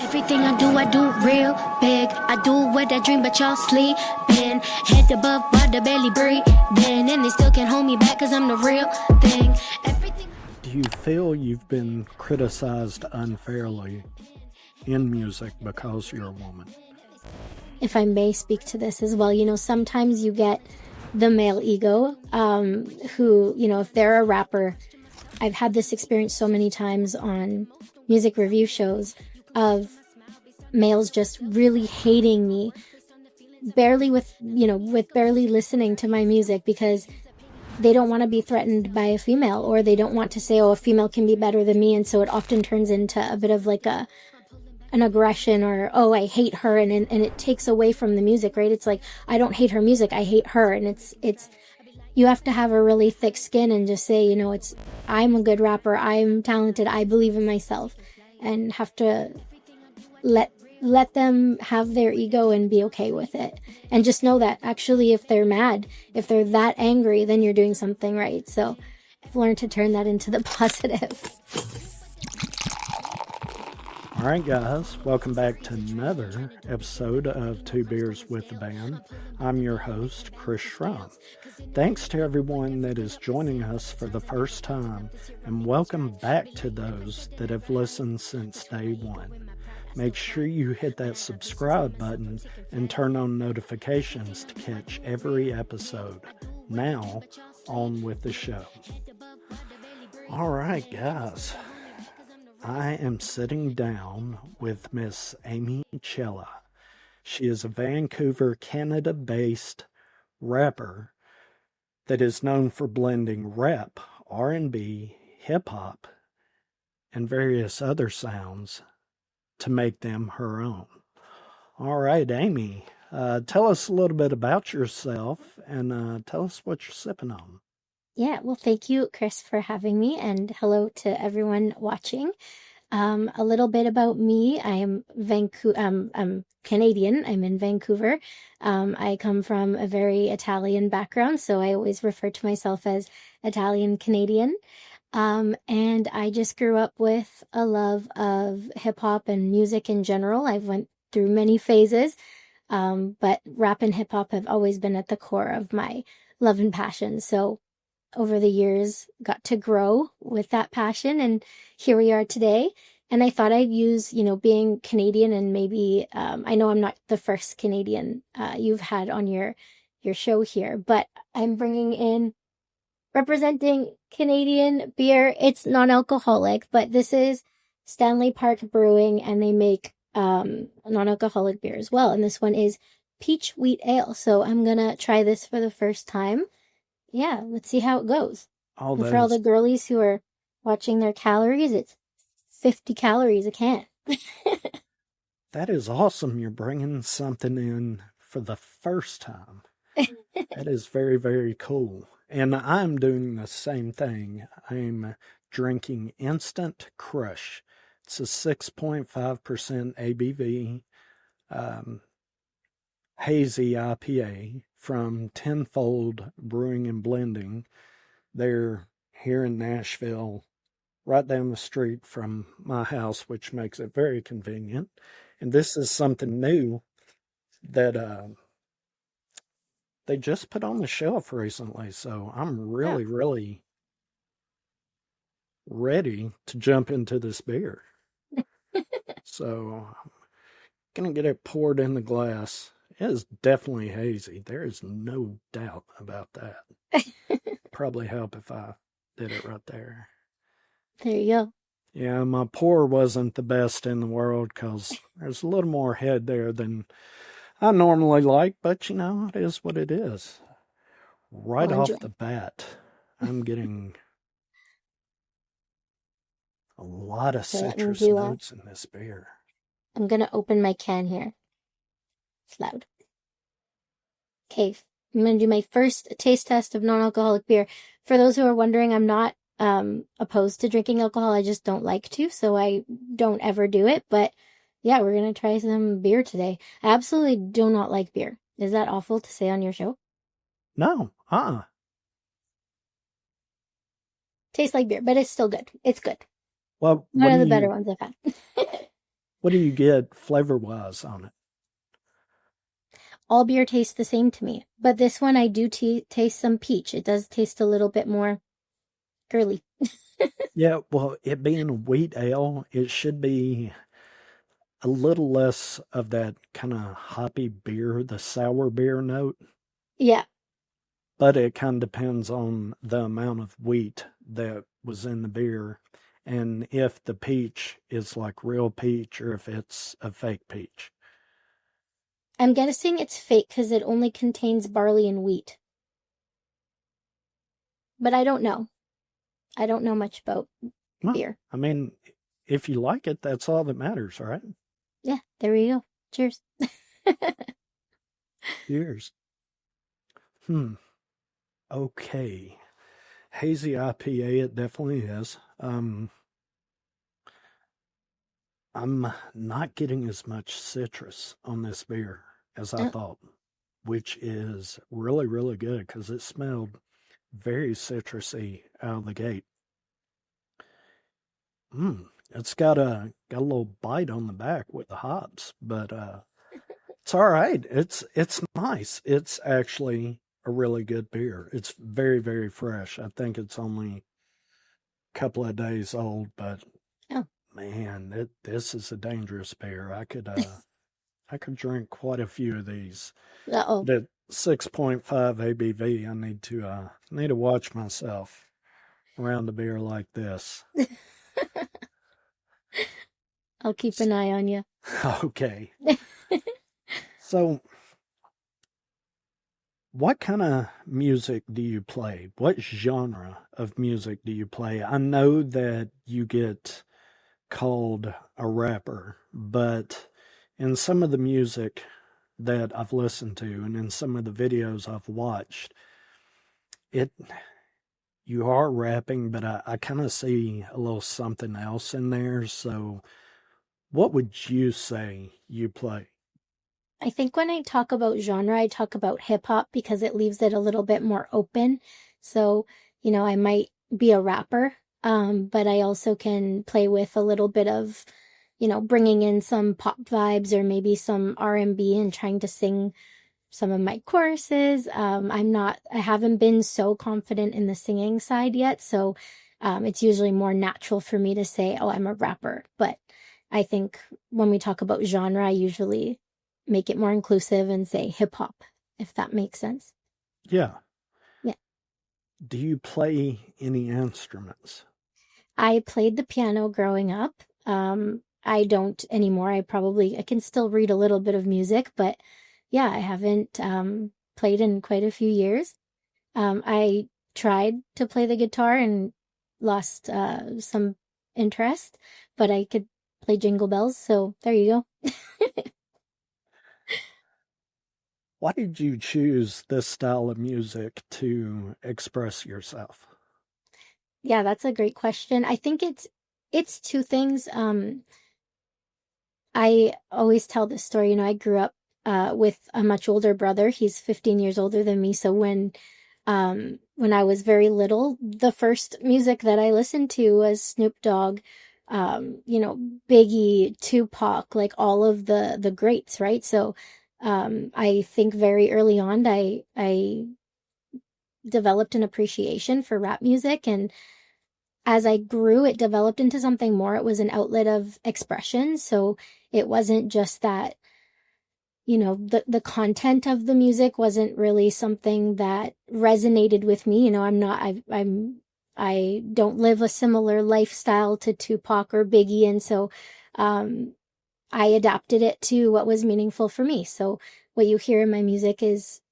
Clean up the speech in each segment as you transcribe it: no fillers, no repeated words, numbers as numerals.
Everything I do real big. I do what I dream, but y'all sleeping. Head above, but the belly breathing. And they still can't hold me back, cause I'm the real thing. Everything. Do you feel you've been criticized unfairly in music because you're a woman? If I may speak to this as well, sometimes you get the male ego, who, if they're a rapper, I've had this experience so many times on music review shows of males just really hating me, barely with barely listening to my music because they don't want to be threatened by a female, or they don't want to say, oh, a female can be better than me. And so it often turns into a bit of like an aggression, or, oh, I hate her. And it takes away from the music, right? It's like, I don't hate her music, I hate her. And it's, you have to have a really thick skin and just say, I'm a good rapper, I'm talented, I believe in myself, and have to let them have their ego and be okay with it. And just know that actually if they're mad, if they're that angry, then you're doing something right. So I've learned to turn that into the positive. All right, guys, welcome back to another episode of Two Beers with the Band. I'm your host, Chris Schramm. Thanks to everyone that is joining us for the first time, and welcome back to those that have listened since day one. Make sure you hit that subscribe button and turn on notifications to catch every episode. Now, on with the show. All right, guys. I am sitting down with Miss Amiccella. She is a Vancouver, Canada-based rapper that is known for blending rap, R&B, hip-hop, and various other sounds to make them her own. All right, Amy, tell us a little bit about yourself and tell us what you're sipping on. Yeah, well, thank you, Chris, for having me, and hello to everyone watching. A little bit about me. I am I'm Canadian. I'm in Vancouver. I come from a very Italian background, so I always refer to myself as Italian Canadian. And I just grew up with a love of hip hop and music in general. I've went through many phases, but rap and hip hop have always been at the core of my love and passion. So over the years, got to grow with that passion, and here we are today. And I thought I'd use, being Canadian, and maybe, I know I'm not the first Canadian you've had on your show here, but I'm bringing in, representing Canadian beer. It's non-alcoholic, but this is Stanley Park Brewing, and they make non-alcoholic beer as well. And this one is peach wheat ale. So I'm gonna try this for the first time. Yeah, let's see how it goes. And for all the girlies who are watching their calories, it's 50 calories a can. That is awesome. You're bringing something in for the first time. That is very, very cool. And I'm doing the same thing. I'm drinking Instant Crush. It's a 6.5% ABV hazy IPA from Tenfold Brewing and Blending. They're here in Nashville, right down the street from my house, which makes it very convenient. And this is something new that they just put on the shelf recently. So I'm really ready to jump into this beer. So I'm going to get it poured in the glass. It is definitely hazy. There is no doubt about that. Probably help if I did it right there. There you go. Yeah, my pour wasn't the best in the world because there's a little more head there than I normally like, but it is what it is. Right off the bat, I'm getting a lot of citrus notes in this beer. I'm going to open my can here. It's loud. Okay, I'm going to do my first taste test of non-alcoholic beer. For those who are wondering, I'm not opposed to drinking alcohol. I just don't like to, so I don't ever do it. But yeah, we're going to try some beer today. I absolutely do not like beer. Is that awful to say on your show? No, Tastes like beer, but it's still good. It's good. Well, one of the better ones I've had. What do you get flavor-wise on it? All beer tastes the same to me, but this one I do taste some peach. It does taste a little bit more girly. Yeah, well, it being a wheat ale, it should be a little less of that kind of hoppy beer, the sour beer note, Yeah, but it kind of depends on the amount of wheat that was in the beer and if the peach is like real peach or if it's a fake peach. I'm guessing it's fake because it only contains barley and wheat. But I don't know. I don't know much about Well, beer. I mean, if you like it, that's all that matters, right? Yeah, there we go. Cheers. Cheers. Okay. Hazy IPA, it definitely is. I'm not getting as much citrus on this beer as I Oh, thought, which is really, really good because it smelled very citrusy out of the gate. It's got a little bite on the back with the hops, but it's all right. It's nice. It's actually a really good beer. It's very, very fresh. I think it's only a couple of days old, but oh. man, this is a dangerous beer. I could drink quite a few of these. Uh-oh. But at 6.5 ABV, I need to watch myself around a beer like this. I'll keep an eye on you. Okay. So, what kind of music do you play? What genre of music do you play? I know that you get called a rapper, but in some of the music that I've listened to and in some of the videos I've watched, it you are rapping, but I kind of see a little something else in there. So, what would you say you play? I think when I talk about genre, I talk about hip hop because it leaves it a little bit more open. So, I might be a rapper, but I also can play with a little bit of, bringing in some pop vibes or maybe some R&B and trying to sing some of my choruses. I haven't been so confident in the singing side yet. So, it's usually more natural for me to say, oh, I'm a rapper. But I think when we talk about genre, I usually make it more inclusive and say hip hop, if that makes sense. Yeah. Yeah. Do you play any instruments? I played the piano growing up. I don't anymore. I can still read a little bit of music, but yeah, I haven't played in quite a few years. I tried to play the guitar and lost some interest, but I could play Jingle Bells, so there you go. Why did you choose this style of music to express yourself? Yeah, that's a great question. I think it's two things. I always tell this story. I grew up with a much older brother. He's 15 years older than me. So when I was very little, the first music that I listened to was Snoop Dogg, Biggie, Tupac, like all of the greats, right? So I think very early on, I developed an appreciation for rap music, and as I grew, it developed into something more. It was an outlet of expression. So it wasn't just that, the content of the music wasn't really something that resonated with me. I don't live a similar lifestyle to Tupac or Biggie. And so, I adapted it to what was meaningful for me. So what you hear in my music is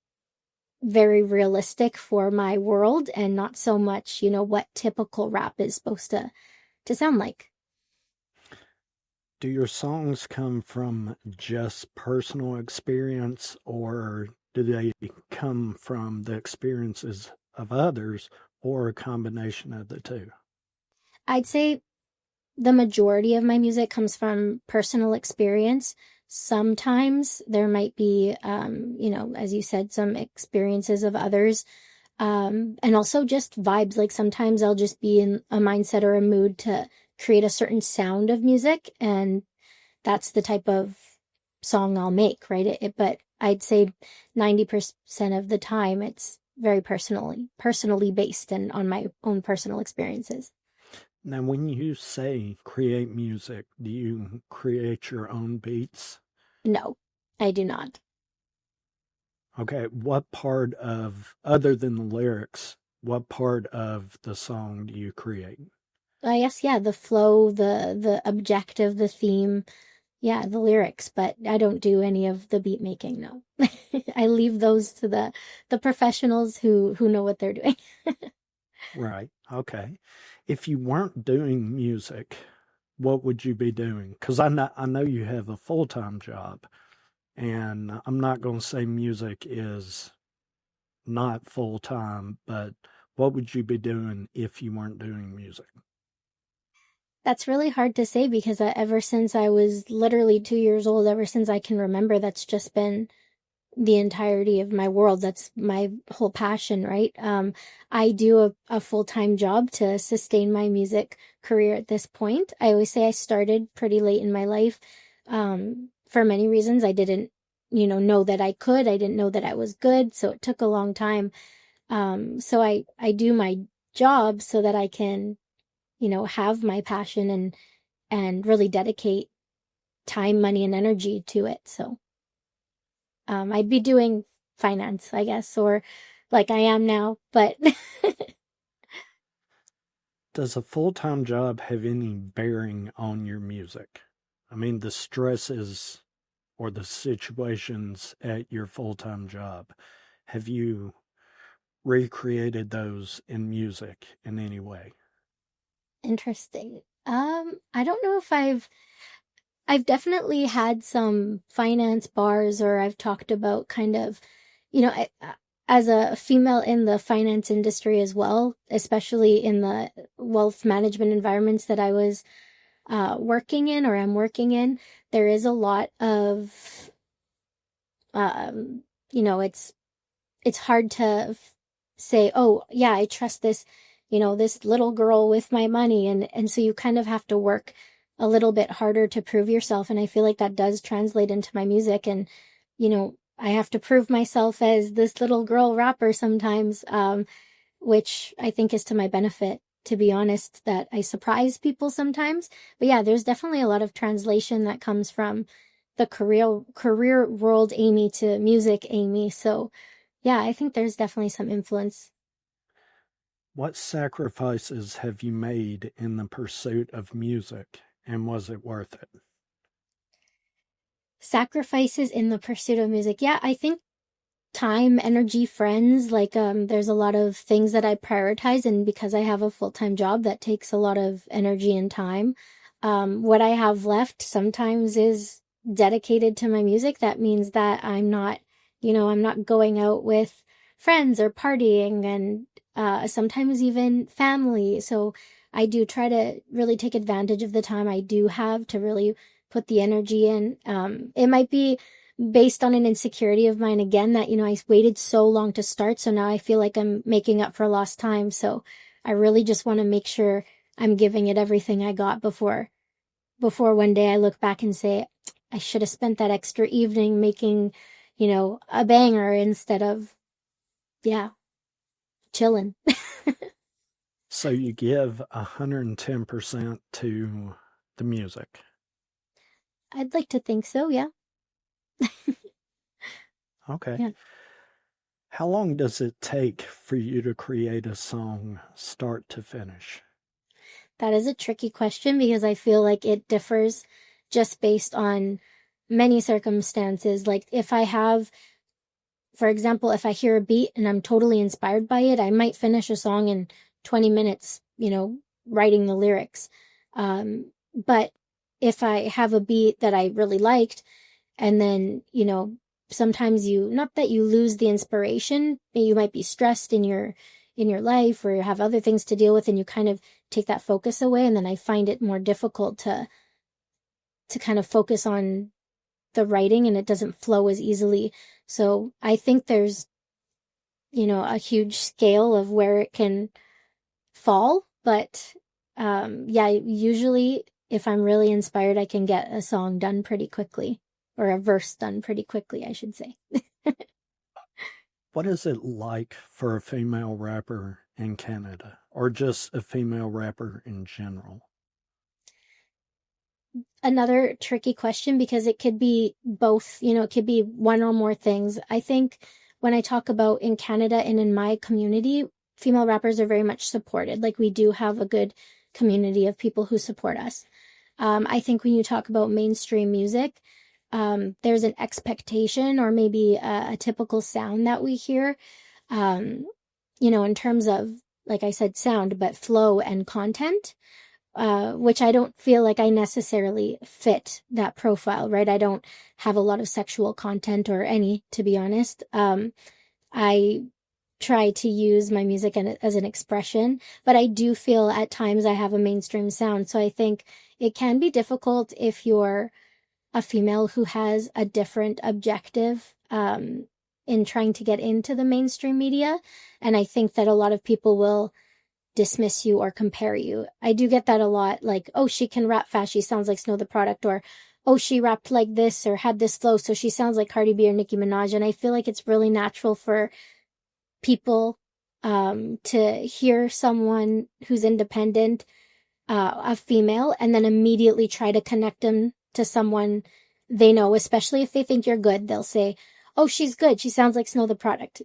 very realistic for my world and not so much, what typical rap is supposed to sound like. Do your songs come from just personal experience or do they come from the experiences of others or a combination of the two? I'd say the majority of my music comes from personal experience. Sometimes there might be, as you said, some experiences of others. And also just vibes. Like sometimes I'll just be in a mindset or a mood to create a certain sound of music, and that's the type of song I'll make, right? But I'd say 90% of the time it's very personally based and on my own personal experiences. Now, when you say create music, do you create your own beats? No, I do not. Okay, what part of, other than the lyrics, what part of the song do you create? I guess, yeah, the flow, the objective, the theme, yeah, the lyrics, but I don't do any of the beat making, no. I leave those to the professionals who know what they're doing. Right, okay. If you weren't doing music, what would you be doing? Because I know you have a full-time job, and I'm not going to say music is not full-time, but what would you be doing if you weren't doing music? That's really hard to say because ever since I was literally 2 years old, ever since I can remember, that's just been the entirety of my world. That's my whole passion, right? I do a full-time job to sustain my music career at this point. I always say I started pretty late in my life. For many reasons, I didn't, know that I could. I didn't know that I was good. So it took a long time. So I do my job so that I can, have my passion and really dedicate time, money, and energy to it. So I'd be doing finance, I guess, or like I am now, but Does a full-time job have any bearing on your music? I mean, the stresses or the situations at your full-time job, have you recreated those in music in any way? interesting. I don't know if I've definitely had some finance bars, or I've talked about kind of, as a female in the finance industry as well, especially in the wealth management environments that I was working in or am working in, there is a lot of, um, it's hard to say, oh, yeah, I trust this, this little girl with my money. And so you kind of have to work a little bit harder to prove yourself. And I feel like that does translate into my music. And, I have to prove myself as this little girl rapper sometimes, which I think is to my benefit, to be honest, that I surprise people sometimes. But yeah, there's definitely a lot of translation that comes from the career world Amy to music Amy. So yeah, I think there's definitely some influence. What sacrifices have you made in the pursuit of music, and was it worth it? Sacrifices in the pursuit of music. Yeah, I think time, energy, friends, like there's a lot of things that I prioritize, and because I have a full-time job that takes a lot of energy and time, what I have left sometimes is dedicated to my music. That means that I'm not going out with friends or partying, and sometimes even family. So I do try to really take advantage of the time I do have to really put the energy in. It might be based on an insecurity of mine again that, I waited so long to start. So now I feel like I'm making up for lost time. So I really just want to make sure I'm giving it everything I got before one day I look back and say, I should have spent that extra evening making, a banger instead of, yeah, chilling. So you give 110% to the music. I'd like to think so, yeah. Okay. Yeah. How long does it take for you to create a song start to finish? That is a tricky question because I feel like it differs just based on many circumstances. Like if I have, for example, if I hear a beat and I'm totally inspired by it, I might finish a song in 20 minutes, writing the lyrics. But if I have a beat that I really liked, and then, sometimes not that you lose the inspiration, but you might be stressed in your life or you have other things to deal with, and you kind of take that focus away. And then I find it more difficult to kind of focus on the writing, and it doesn't flow as easily. So I think there's, a huge scale of where it can fall. But yeah, usually if I'm really inspired, I can get a song done pretty quickly, or a verse done pretty quickly, I should say. What is it like for a female rapper in Canada, or just a female rapper in general? Another tricky question because it could be both, it could be one or more things. I think when I talk about in Canada and in my community, female rappers are very much supported. Like we do have a good community of people who support us. I think when you talk about mainstream music, there's an expectation or maybe a typical sound that we hear, in terms of, like I said, sound, but flow and content, which I don't feel like I necessarily fit that profile, right? I don't have a lot of sexual content or any, to be honest. I try to use my music as an expression, but I do feel at times I have a mainstream sound. So I think it can be difficult if you're a female who has a different objective in trying to get into the mainstream media. And I think that a lot of people will dismiss you or compare you. I do get that a lot, like, oh, she can rap fast, she sounds like Snow the Product, or oh, she rapped like this or had this flow, so she sounds like Cardi B or Nicki Minaj. And I feel like it's really natural for people to hear someone who's independent, a female, and then immediately try to connect them to someone they know, especially if they think you're good. They'll say, oh, she's good, she sounds like Snow the Product,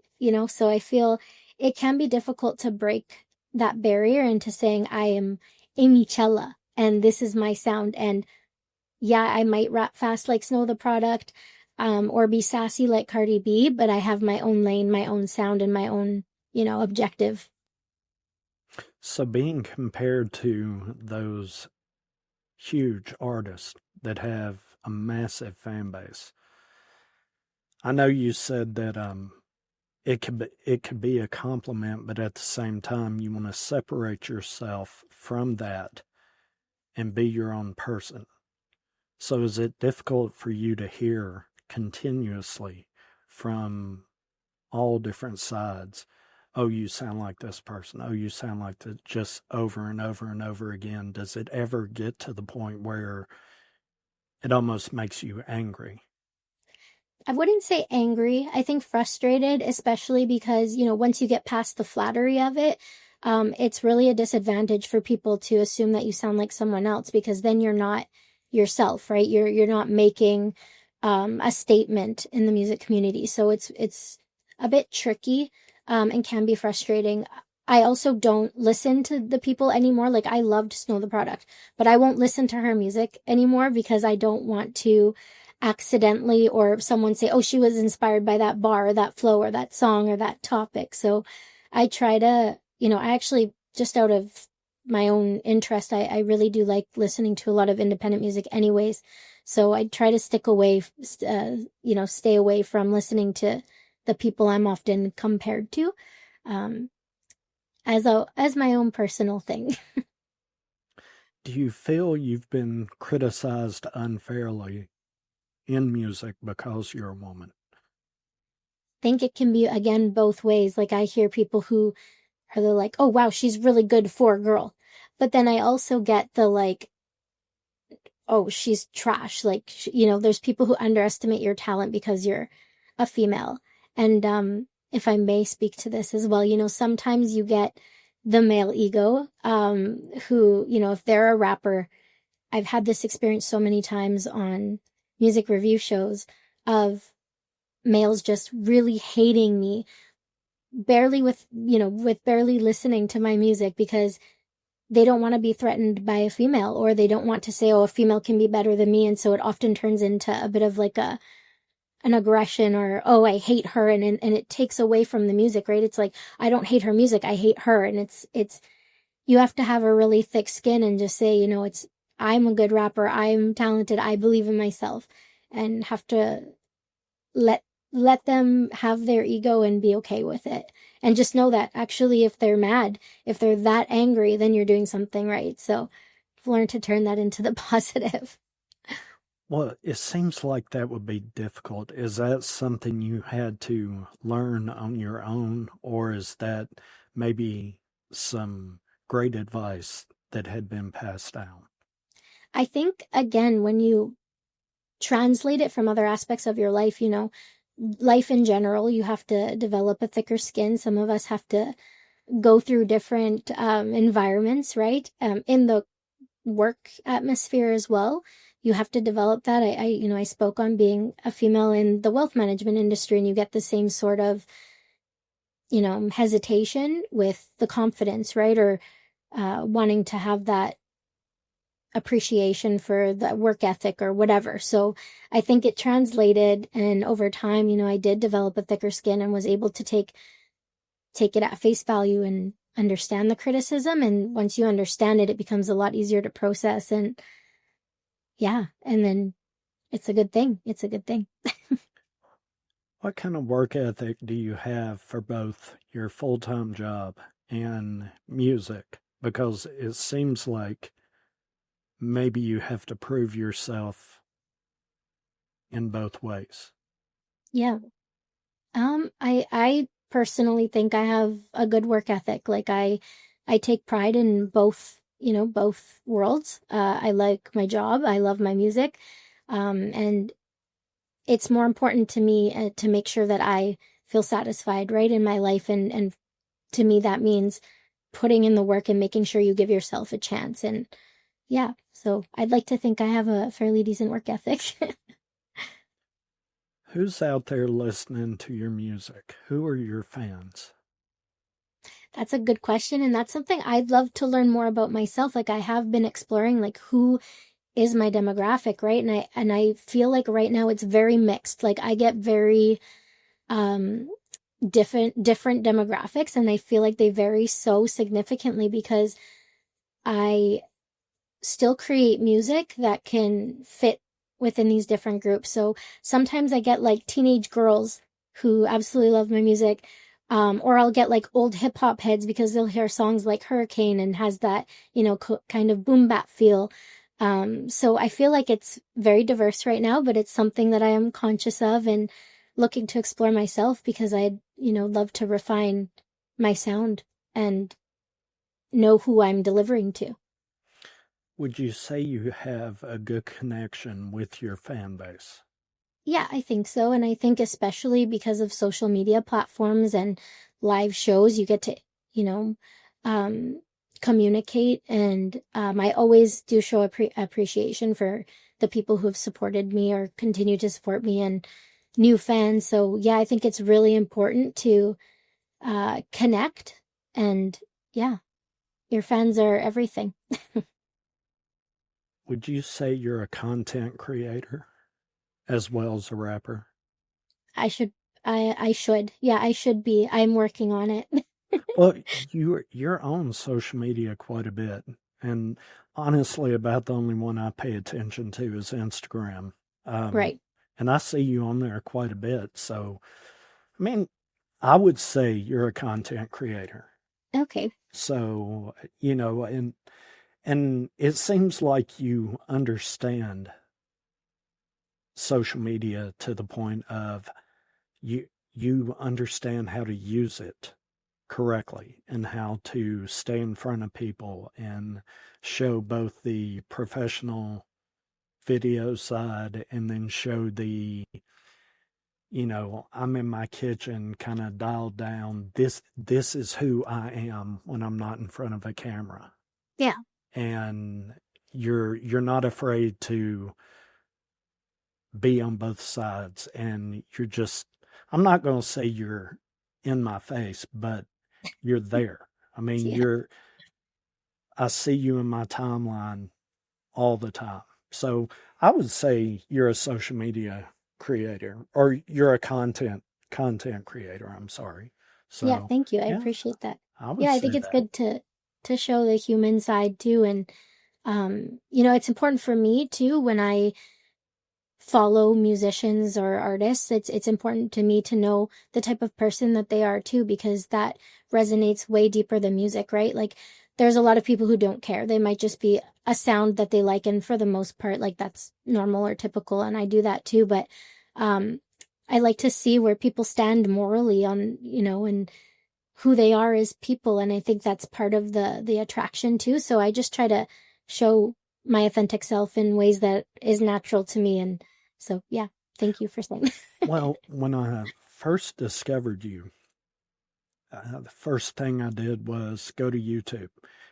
So I feel it can be difficult to break that barrier into saying I am Amiccella and this is my sound. And yeah, I might rap fast like Snow the Product, or be sassy like Cardi B, but I have my own lane, my own sound, and my own, objective. So, being compared to those huge artists that have a massive fan base, I know you said that it could be a compliment, but at the same time, you want to separate yourself from that and be your own person. So, is it difficult for you to hear continuously from all different sides? Oh, you sound like this person. Oh, you sound like that, just over and over and over again. Does it ever get to the point where it almost makes you angry? I wouldn't say angry. I think frustrated, especially because, once you get past the flattery of it, it's really a disadvantage for people to assume that you sound like someone else, because then you're not yourself, right? You're not making a statement in the music community. So it's a bit tricky, and can be frustrating. I also don't listen to the people anymore. Like I loved Snow the Product, but I won't listen to her music anymore because I don't want to accidentally, or someone say, oh, she was inspired by that bar or that flow or that song or that topic. So I try to, I actually, just out of my own interest, I really do like listening to a lot of independent music anyways. So I try to stick away, stay away from listening to the people I'm often compared to, as my own personal thing. Do you feel you've been criticized unfairly in music because you're a woman? Think it can be, again, both ways. Like I hear people who are like, oh wow, she's really good for a girl. But then I also get the like, oh, she's trash. Like, there's people who underestimate your talent because you're a female. And if I may speak to this as well, sometimes you get the male ego, who, if they're a rapper, I've had this experience so many times on music review shows of males just really hating me, with barely listening to my music because they don't want to be threatened by a female, or they don't want to say, oh, a female can be better than me. And so it often turns into a bit of like an aggression, or, oh, I hate her. And it takes away from the music, right? It's like, I don't hate her music, I hate her. And you have to have a really thick skin and just say, I'm a good rapper, I'm talented, I believe in myself, and have to let them have their ego and be okay with it. And just know that actually, if they're mad, if they're that angry, then you're doing something right. So I've learned to turn that into the positive. Well, it seems like that would be difficult. Is that something you had to learn on your own, or is that maybe some great advice that had been passed down? I think, again, when you translate it from other aspects of your life, life in general, you have to develop a thicker skin. Some of us have to go through different environments, right? In the work atmosphere as well. You have to develop that. I spoke on being a female in the wealth management industry, and you get the same sort of, hesitation with the confidence, right? Or wanting to have that appreciation for the work ethic or whatever. So I think it translated, and over time, I did develop a thicker skin and was able to take it at face value and understand the criticism. And once you understand it, it becomes a lot easier to process. And yeah, and then it's a good thing. It's a good thing. What kind of work ethic do you have for both your full-time job and music? Because it seems like maybe you have to prove yourself in both ways. Yeah. I personally think I have a good work ethic. Like I take pride in both, both worlds. I like my job. I love my music. And it's more important to me to make sure that I feel satisfied, right, in my life. And to me, that means putting in the work and making sure you give yourself a chance. And yeah, so I'd like to think I have a fairly decent work ethic. Who's out there listening to your music? Who are your fans? That's a good question. And that's something I'd love to learn more about myself. Like I have been exploring like who is my demographic, right? And I feel like right now it's very mixed. Like I get very different demographics, and I feel like they vary so significantly because I still create music that can fit within these different groups. So sometimes I get like teenage girls who absolutely love my music. Or I'll get like old hip hop heads because they'll hear songs like Hurricane and has that, kind of boom bap feel. So I feel like it's very diverse right now, but it's something that I am conscious of and looking to explore myself because I'd, love to refine my sound and know who I'm delivering to. Would you say you have a good connection with your fan base? Yeah, I think so. And I think especially because of social media platforms and live shows, you get to, communicate. And I always do show appreciation for the people who have supported me or continue to support me and new fans. So yeah, I think it's really important to connect. And yeah, your fans are everything. Would you say you're a content creator as well as a rapper? I should. Yeah, I should be. I'm working on it. Well, you're on social media quite a bit, and honestly, about the only one I pay attention to is Instagram. Right. And I see you on there quite a bit. So, I mean, I would say you're a content creator. Okay. So, and it seems like you understand social media to the point of you understand how to use it correctly and how to stay in front of people and show both the professional video side and then show the I'm in my kitchen kind of dialed down, this is who I am when I'm not in front of a camera. Yeah. And you're not afraid to be on both sides, and I'm not going to say you're in my face, but you're there. I mean, Yeah. I see you in my timeline all the time. So I would say you're a social media creator, or you're a content creator. I'm sorry. So Yeah, thank you. I yeah, appreciate that. I would Yeah, I say think it's that. good to show the human side too. And it's important for me too when I follow musicians or artists. It's important to me to know the type of person that they are too, because that resonates way deeper than music, right? Like there's a lot of people who don't care. They might just be a sound that they like, and for the most part, like that's normal or typical, and I do that too. But I like to see where people stand morally on, and who they are as people, and I think that's part of the attraction too. So I just try to show my authentic self in ways that is natural to me. And so, yeah, thank you for saying. Well, when I first discovered you, the first thing I did was go to YouTube.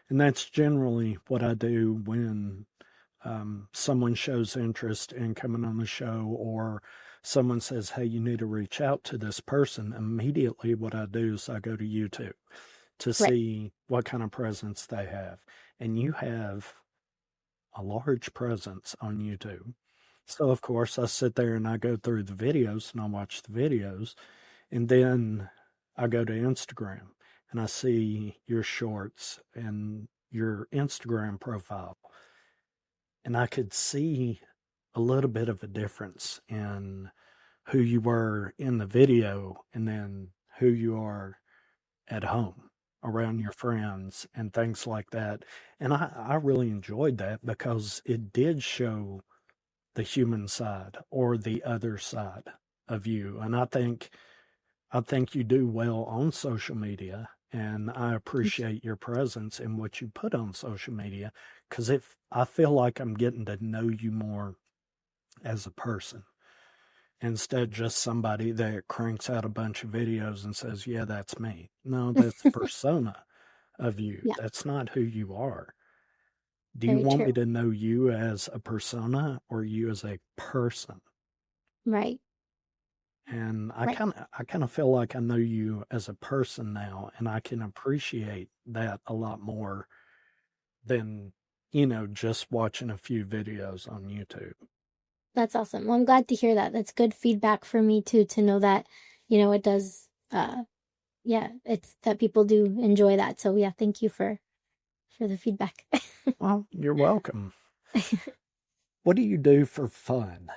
And that's generally what I do when someone shows interest in coming on the show, or someone says, hey, you need to reach out to this person. Immediately, what I do is I go to YouTube to Right. see what kind of presence they have. And you have a large presence on YouTube. So, of course, I sit there and I go through the videos and I watch the videos. And then I go to Instagram and I see your shorts and your Instagram profile. And I could see a little bit of a difference in who you were in the video and then who you are at home around your friends and things like that. And I really enjoyed that because it did show the human side or the other side of you. And I think you do well on social media, and I appreciate your presence and what you put on social media, because if I feel like I'm getting to know you more as a person instead of just somebody that cranks out a bunch of videos and says, "Yeah, that's me." No, that's a persona of you. Yeah, That's not who you are. Do you very want true. me to know you as a persona or you as a person? Right. And I Right. kind of I kind of feel like I know you as a person now, and I can appreciate that a lot more than, just watching a few videos on YouTube. That's awesome. Well, I'm glad to hear that. That's good feedback for me too, to know that, it does, yeah, it's that people do enjoy that. So yeah, thank you for the feedback. Well, you're welcome. What do you do for fun?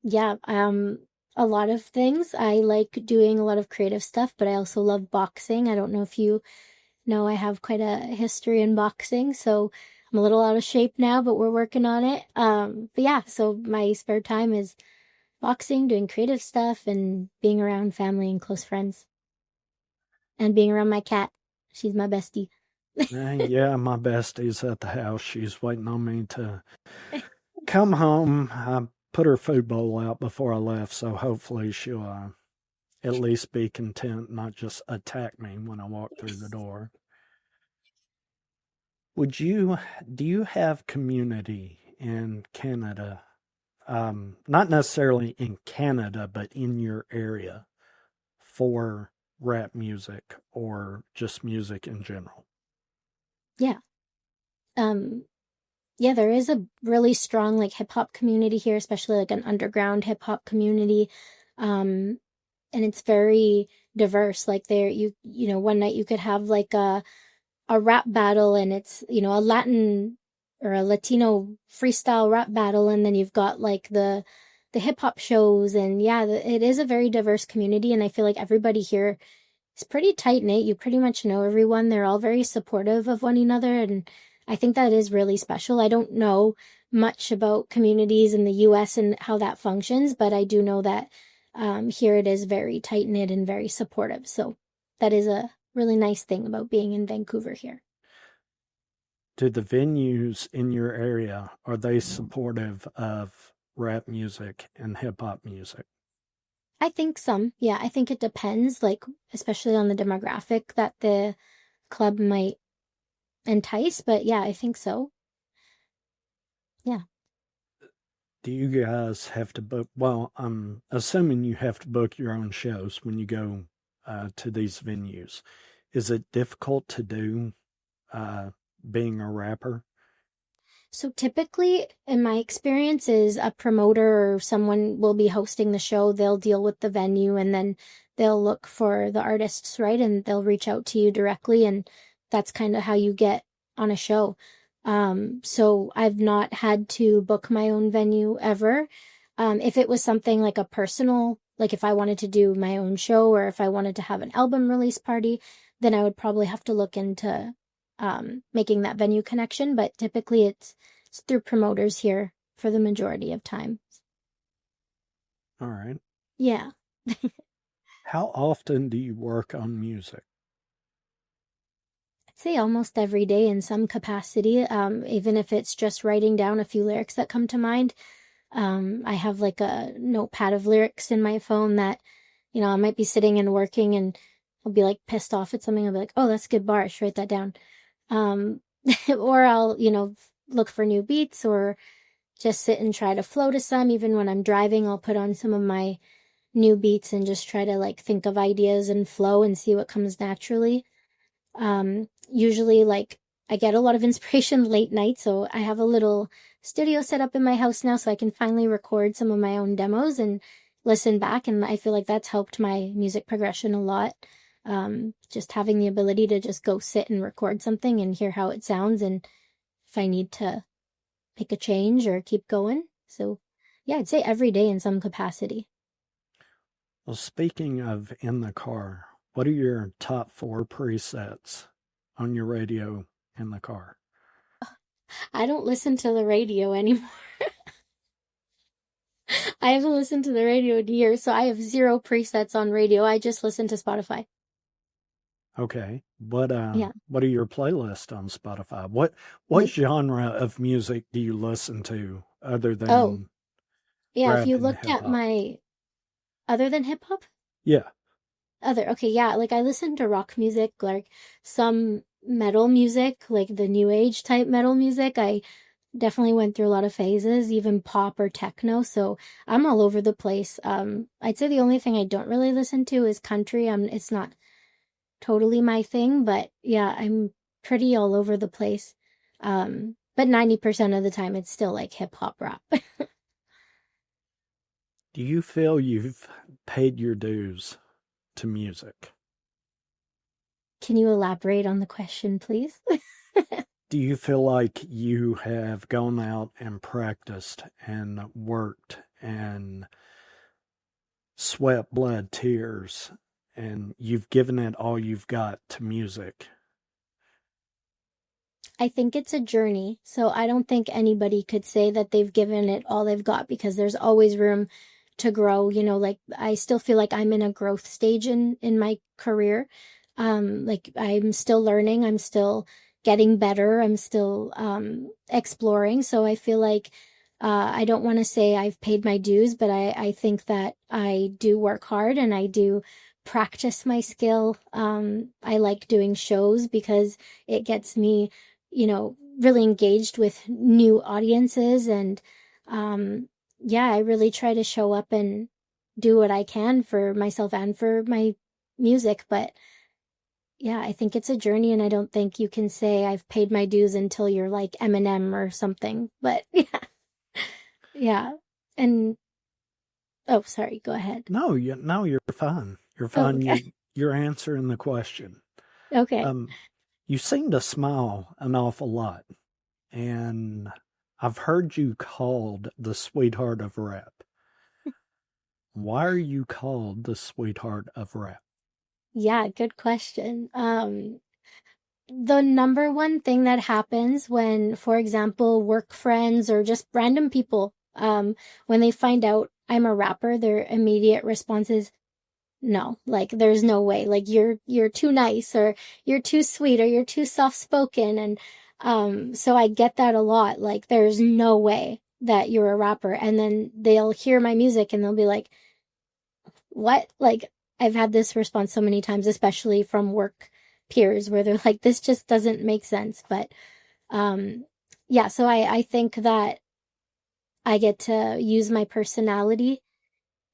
Yeah, a lot of things. I like doing a lot of creative stuff, but I also love boxing. I don't know if you know, I have quite a history in boxing, so I'm a little out of shape now, but we're working on it. But yeah, so my spare time is boxing, doing creative stuff, and being around family and close friends, and being around my cat. She's my bestie. Yeah, my bestie's at the house. She's waiting on me to come home. I put her food bowl out before I left, so hopefully she'll at least be content, not just attack me when I walk through the door. Do you have community in Canada? Not necessarily in Canada, but in your area for rap music or just music in general? Yeah. Um, yeah, there is a really strong like hip hop community here, especially like an underground hip hop community. Um, and it's very diverse. Like there, one night you could have like a rap battle, and it's, a Latin or a Latino freestyle rap battle, and then you've got like the hip hop shows, and yeah, it is a very diverse community, and I feel like everybody here is pretty tight knit. You pretty much know everyone. They're all very supportive of one another, and I think that is really special. I don't know much about communities in the US and how that functions, but I do know that here it is very tight knit and very supportive. So that is a really nice thing about being in Vancouver here. Do the venues in your area, are they supportive of rap music and hip hop music? I think some, yeah, I think it depends, like, especially on the demographic that the club might entice, but yeah, I think so. Yeah. Do you guys have to book? Well, I'm assuming you have to book your own shows when you go to these venues. Is it difficult to do uh, being a rapper? So typically, in my experience, is a promoter or someone will be hosting the show. They'll deal with the venue, and then they'll look for the artists, right? And they'll reach out to you directly, and that's kind of how you get on a show. So I've not had to book my own venue ever. If it was something like a personal, like if I wanted to do my own show or if I wanted to have an album release party, then I would probably have to look into making that venue connection. But typically it's through promoters here for the majority of time. All right. Yeah. How often do you work on music? say almost every day in some capacity, even if it's just writing down a few lyrics that come to mind. I have like a notepad of lyrics in my phone that, I might be sitting and working and I'll be like pissed off at something. I'll be like, oh, that's a good bar. I should write that down. Or I'll, look for new beats or just sit and try to flow to some. Even when I'm driving, I'll put on some of my new beats and just try to like think of ideas and flow and see what comes naturally. Usually like I get a lot of inspiration late night, so I have a little studio set up in my house now so I can finally record some of my own demos and listen back, and I feel like that's helped my music progression a lot. Just having the ability to just go sit and record something and hear how it sounds, and if I need to make a change or keep going. So yeah, I'd say every day in some capacity. Well, speaking of in the car, what are your top 4 presets on your radio in the car? I don't listen to the radio anymore. I haven't listened to the radio in years, so I have 0 presets on radio. I just listen to Spotify. Okay. What Yeah. what are your playlists on Spotify? What genre of music do you listen to other than yeah, rap if you and looked at hip-hop? other than hip hop? Yeah. Okay, yeah, like I listen to rock music, like some metal music, like the new age type metal music. I definitely went through a lot of phases, even pop or techno, so I'm all over the place. I'd say the only thing I don't really listen to is country. It's not totally my thing, but yeah, I'm pretty all over the place. But 90% of the time it's still like hip hop rap. Do you feel you've paid your dues to music? Can you elaborate on the question, please? Do you feel like you have gone out and practiced and worked and sweat, blood, tears, and you've given it all you've got to music? I think it's a journey, so I don't think anybody could say that they've given it all they've got, because there's always room to grow. Like I still feel like I'm in a growth stage in my career. Like I'm still learning, I'm still getting better, I'm still exploring. So I feel like I don't want to say I've paid my dues, but I think that I do work hard and I do practice my skill. I like doing shows because it gets me, really engaged with new audiences. And yeah, I really try to show up and do what I can for myself and for my music. But yeah, I think it's a journey, and I don't think you can say I've paid my dues until you're like Eminem or something. But yeah, yeah. And oh, sorry, go ahead. No, you're fine. You're Oh, fine. okay. You're answering the question. Okay. You seem to smile an awful lot, and I've heard you called the sweetheart of rap. Why are you called the sweetheart of rap? Yeah, good question. The number one thing that happens when, for example, work friends or just random people, when they find out I'm a rapper, their immediate response is, no, like there's no way, like you're too nice, or you're too sweet, or you're too soft spoken. And so I get that a lot, like there's no way that you're a rapper. And then they'll hear my music and they'll be like, what? Like I've had this response so many times, especially from work peers, where they're like, this just doesn't make sense. But yeah, so I think that I get to use my personality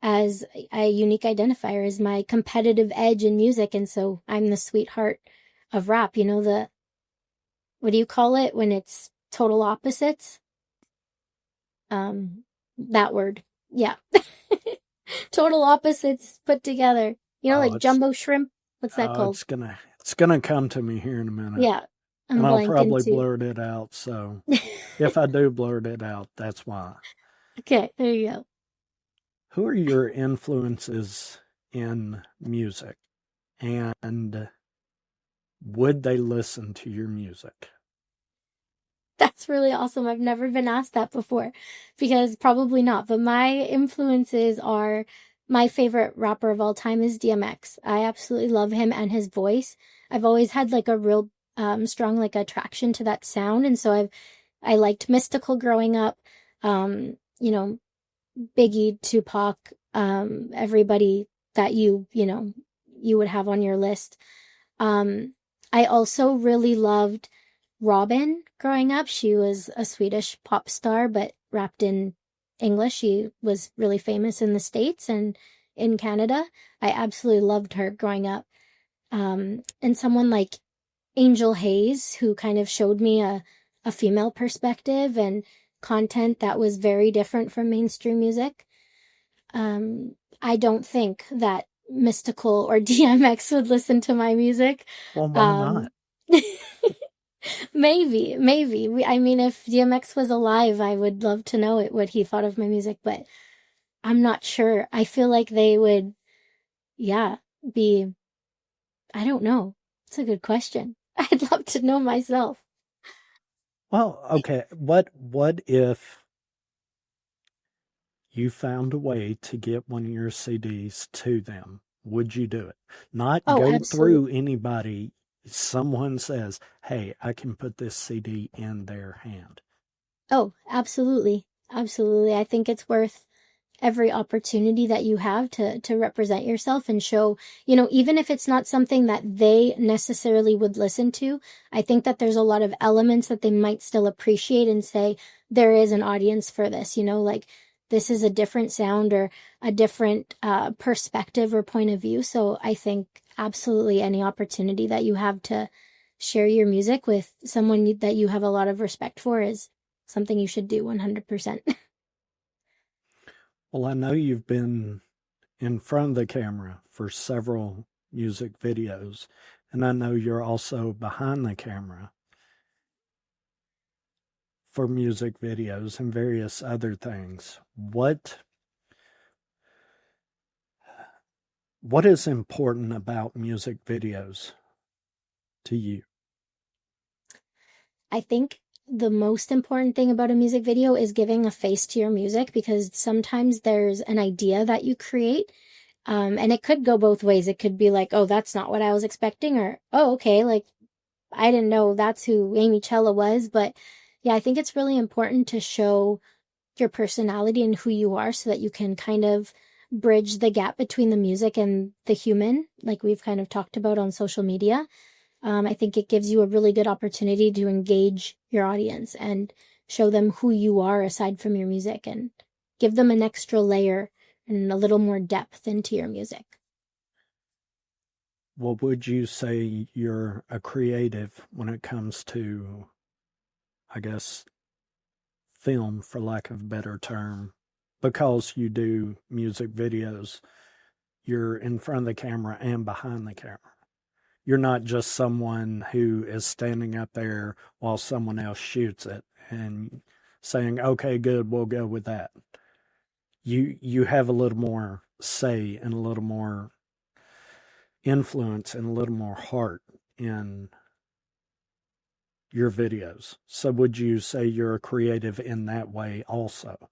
as a unique identifier, as my competitive edge in music. And so I'm the sweetheart of rap, what do you call it when it's total opposites? That word. Yeah. Total opposites put together. Like jumbo shrimp. What's that called? It's gonna come to me here in a minute. Yeah. And I'll probably too. blurt it out. So if I do blurt it out, that's why. Okay, there you go. Who are your influences in music? And would they listen to your music? That's really awesome. I've never been asked that before, because probably not. But my influences are, my favorite rapper of all time is DMX. I absolutely love him and his voice. I've always had like a real strong like attraction to that sound. And so I liked Mystical growing up. You know, Biggie, Tupac, everybody that you would have on your list. I also really loved Robin growing up. She was a Swedish pop star, but rapped in English. She was really famous in the States and in Canada. I absolutely loved her growing up. And someone like Angel Hayes, who kind of showed me a female perspective and content that was very different from mainstream music. I don't think that Mystical or DMX would listen to my music. Well, why not? Maybe. I mean, if DMX was alive, I would love to know what he thought of my music, but I'm not sure. I feel like they would, yeah, I don't know. It's a good question. I'd love to know myself. Well, okay. What if you found a way to get one of your CDs to them? Would you do it? Not Oh, go through absolutely. anybody. Someone says, hey, I can put this CD in their hand. Oh, absolutely. Absolutely. I think it's worth every opportunity that you have to represent yourself and show, even if it's not something that they necessarily would listen to, I think that there's a lot of elements that they might still appreciate and say, there is an audience for this, like this is a different sound or a different perspective or point of view. So I think absolutely any opportunity that you have to share your music with someone that you have a lot of respect for is something you should do 100%. Well, I know you've been in front of the camera for several music videos, and I know you're also behind the camera for music videos and various other things. What is important about music videos to you? I think the most important thing about a music video is giving a face to your music, because sometimes there's an idea that you create. And it could go both ways. It could be like, oh, that's not what I was expecting, or, oh, okay, like, I didn't know that's who Amiccella was. But yeah, I think it's really important to show your personality and who you are so that you can kind of bridge the gap between the music and the human, like we've kind of talked about on social media. I think it gives you a really good opportunity to engage your audience and show them who you are aside from your music and give them an extra layer and a little more depth into your music. Well, would you say you're a creative when it comes to, I guess, film, for lack of a better term? Because you do music videos, you're in front of the camera and behind the camera. You're not just someone who is standing up there while someone else shoots it and saying, okay, good, we'll go with that. You have a little more say and a little more influence and a little more heart in your videos. So would you say you're a creative in that way also?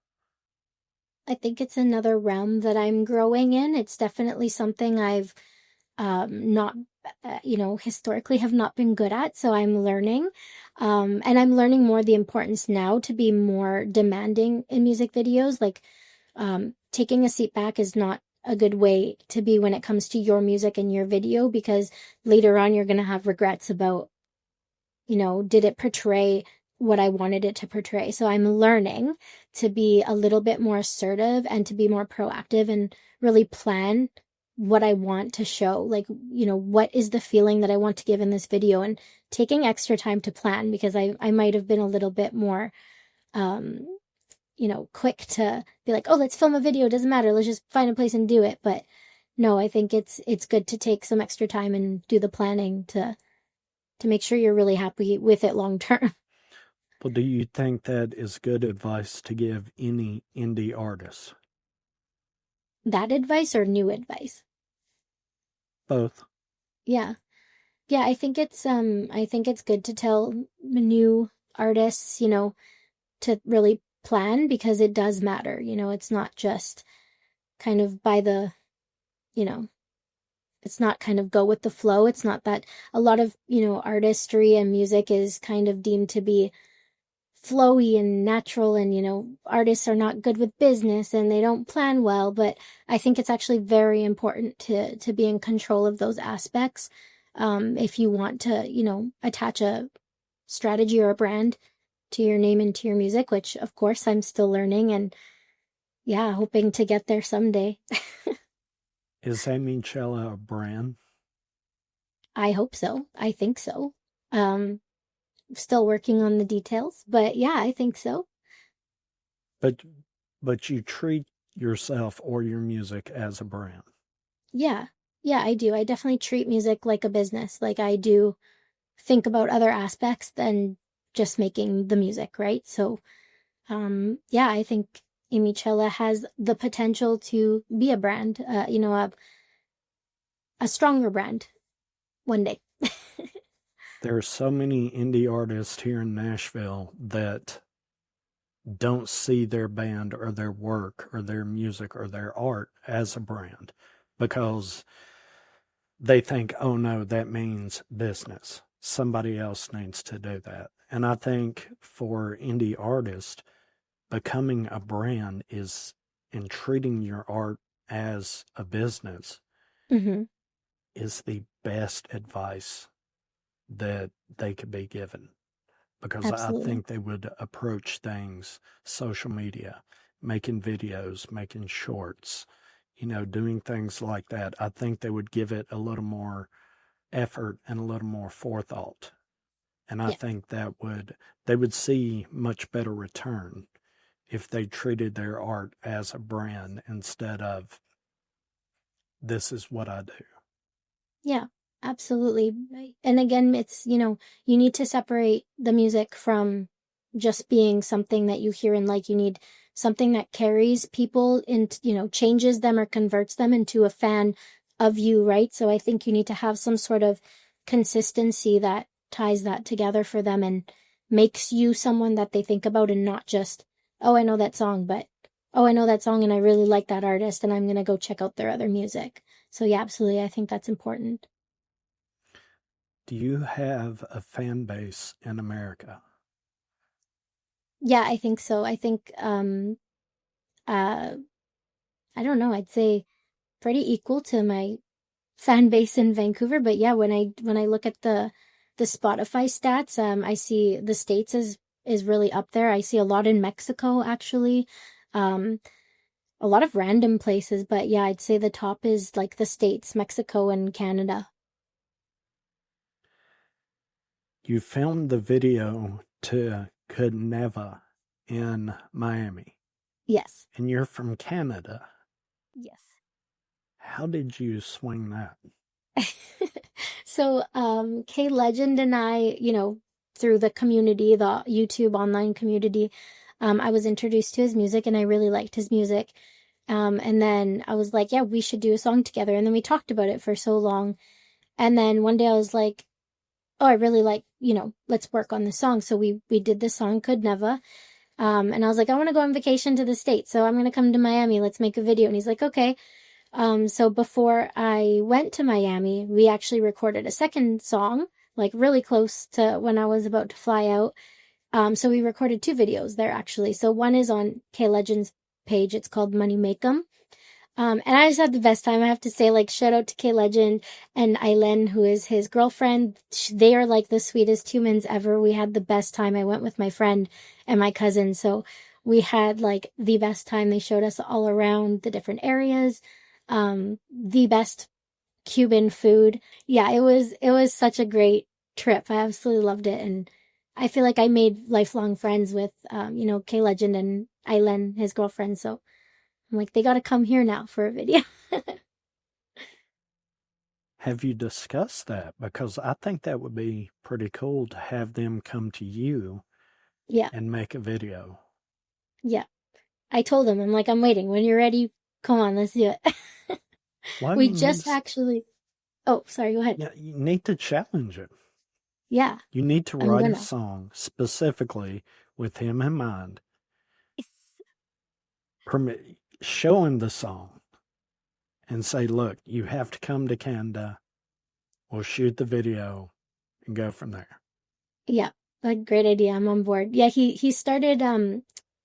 I think it's another realm that I'm growing in. It's definitely something I've not, historically have not been good at. So I'm learning. And I'm learning more the importance now to be more demanding in music videos. Like taking a seat back is not a good way to be when it comes to your music and your video, because later on you're going to have regrets about, did it portray what I wanted it to portray? So I'm learning to be a little bit more assertive and to be more proactive and really plan what I want to show. Like, what is the feeling that I want to give in this video, and taking extra time to plan, because I might have been a little bit more, quick to be like, oh, let's film a video. Doesn't matter. Let's just find a place and do it. But no, I think it's good to take some extra time and do the planning to make sure you're really happy with it long term. Well, do you think that is good advice to give any indie artists? That advice or new advice? Both. Yeah. Yeah, I think it's good to tell new artists, to really plan, because it does matter. It's not just kind of by the, it's not kind of go with the flow. It's not that a lot of, artistry and music is kind of deemed to be flowy and natural, and artists are not good with business and they don't plan well, but I think it's actually very important to be in control of those aspects, if you want to attach a strategy or a brand to your name and to your music, which of course I'm still learning, and yeah, hoping to get there someday. Is Amiccella a brand? I hope so. I think so. Still working on the details, but yeah, I think so. But you treat yourself or your music as a brand. Yeah. Yeah, I do. I definitely treat music like a business. Like I do think about other aspects than just making the music, right? So, yeah, I think Amiccella has the potential to be a brand, a stronger brand one day. There are so many indie artists here in Nashville that don't see their band or their work or their music or their art as a brand because they think, oh no, that means business. Somebody else needs to do that. And I think for indie artists, becoming a brand is in treating your art as a business Mm-hmm. is the best advice that they could be given. Because I Absolutely. think they would approach things, social media, making videos, making shorts, doing things like that. I think they would give it a little more effort and a little more forethought. And I Yeah. think they would see much better return if they treated their art as a brand instead of this is what I do. Yeah, absolutely. And again, it's, you need to separate the music from just being something that you hear and like. You need something that carries people and, changes them or converts them into a fan of you, right? So I think you need to have some sort of consistency that ties that together for them and makes you someone that they think about, and not just, oh, I know that song, but oh, I know that song and I really like that artist and I'm going to go check out their other music. So yeah, absolutely. I think that's important. Do you have a fan base in America? Yeah, I think so. I think uh I don't know, I'd say pretty equal to my fan base in Vancouver, but yeah, when I look at the Spotify stats, I see the States is really up there. I see a lot in Mexico actually. Um a lot of random places, but yeah, I'd say the top is like the States, Mexico and Canada. You filmed the video to Could Never in Miami, Yes. and you're from Canada. Yes. How did you swing that? So, Kay Legend and I, through the community, the YouTube online community, I was introduced to his music and I really liked his music. And then I was like, yeah, we should do a song together. And then we talked about it for so long. And then one day I was like, oh, I really like, let's work on this song. So we did this song, Could Never. And I was like, I want to go on vacation to the States, so I'm going to come to Miami. Let's make a video. And he's like, okay. So before I went to Miami, we actually recorded a second song, like really close to when I was about to fly out. So we recorded two videos there actually. So one is on K Legend's page. It's called Money Make 'em. And I just had the best time. I have to say, like, shout out to K Legend and Eileen, who is his girlfriend. They are like the sweetest humans ever. We had the best time. I went with my friend and my cousin. So we had like the best time. They showed us all around the different areas. The best Cuban food. Yeah, it was such a great trip. I absolutely loved it. And I feel like I made lifelong friends with, K Legend and Eileen, his girlfriend. So I'm like, they got to come here now for a video. Have you discussed that? Because I think that would be pretty cool to have them come to you Yeah, and make a video. yeah. I told him, I'm like, I'm waiting. When you're ready, come on, let's do it. Well, We just actually, oh, sorry, go ahead. you need to challenge it. Yeah, You need to I'm write a gonna. song specifically with him in mind. Show him the song and say, look, you have to come to Canada. We'll shoot the video and go from there. Yeah, a great idea. I'm on board. Yeah, he started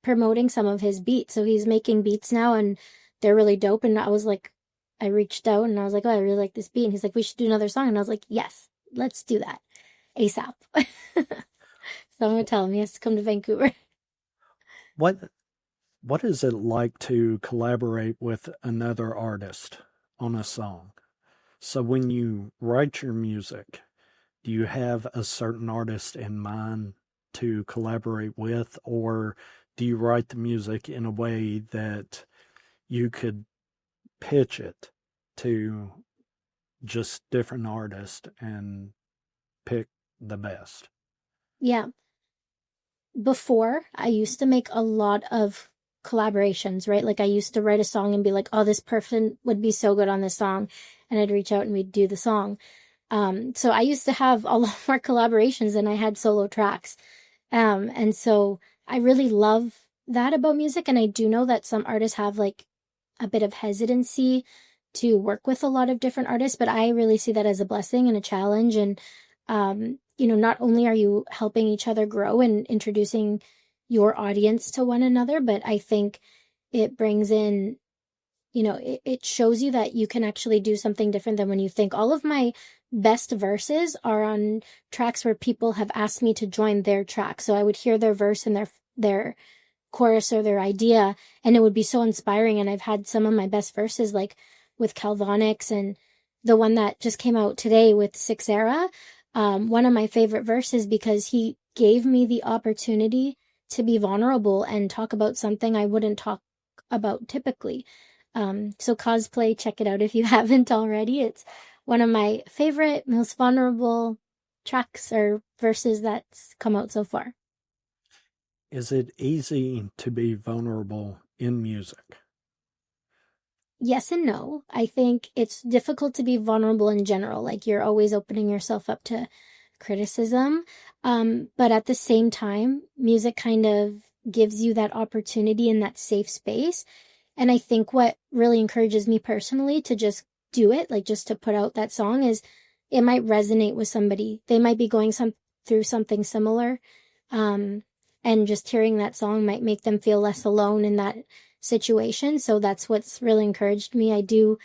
promoting some of his beats. So he's making beats now and they're really dope. And I reached out and I was like, oh, I really like this beat. And he's like, we should do another song. And I was like, yes, let's do that ASAP. So I'm gonna tell him he has to come to Vancouver. What is it like to collaborate with another artist on a song? So when you write your music, do you have a certain artist in mind to collaborate with, or do you write the music in a way that you could pitch it to just different artists and pick the best? Yeah. Before, I used to make a lot of collaborations, right? Like I used to write a song and be like, oh, this person would be so good on this song. And I'd reach out and we'd do the song. So I used to have a lot more collaborations than I had solo tracks. And so I really love that about music. And I do know that some artists have like a bit of hesitancy to work with a lot of different artists, but I really see that as a blessing and a challenge. And, not only are you helping each other grow and introducing your audience to one another, but I think it brings in, it shows you that you can actually do something different than when you think. All of my best verses are on tracks where people have asked me to join their track. So I would hear their verse and their chorus or their idea, and it would be so inspiring. And I've had some of my best verses like with Calvonics and the one that just came out today with Six Era. One of my favorite verses because he gave me the opportunity to be vulnerable and talk about something I wouldn't talk about typically. So Cosplay, check it out if you haven't already. It's one of my favorite, most vulnerable tracks or verses that's come out so far. Is it easy to be vulnerable in music? Yes and no. I think it's difficult to be vulnerable in general. Like you're always opening yourself up to criticism. But at the same time, music kind of gives you that opportunity in that safe space. And I think what really encourages me personally to just do it, like just to put out that song, is it might resonate with somebody. They might be going through something similar. And just hearing that song might make them feel less alone in that situation. So that's what's really encouraged me. I do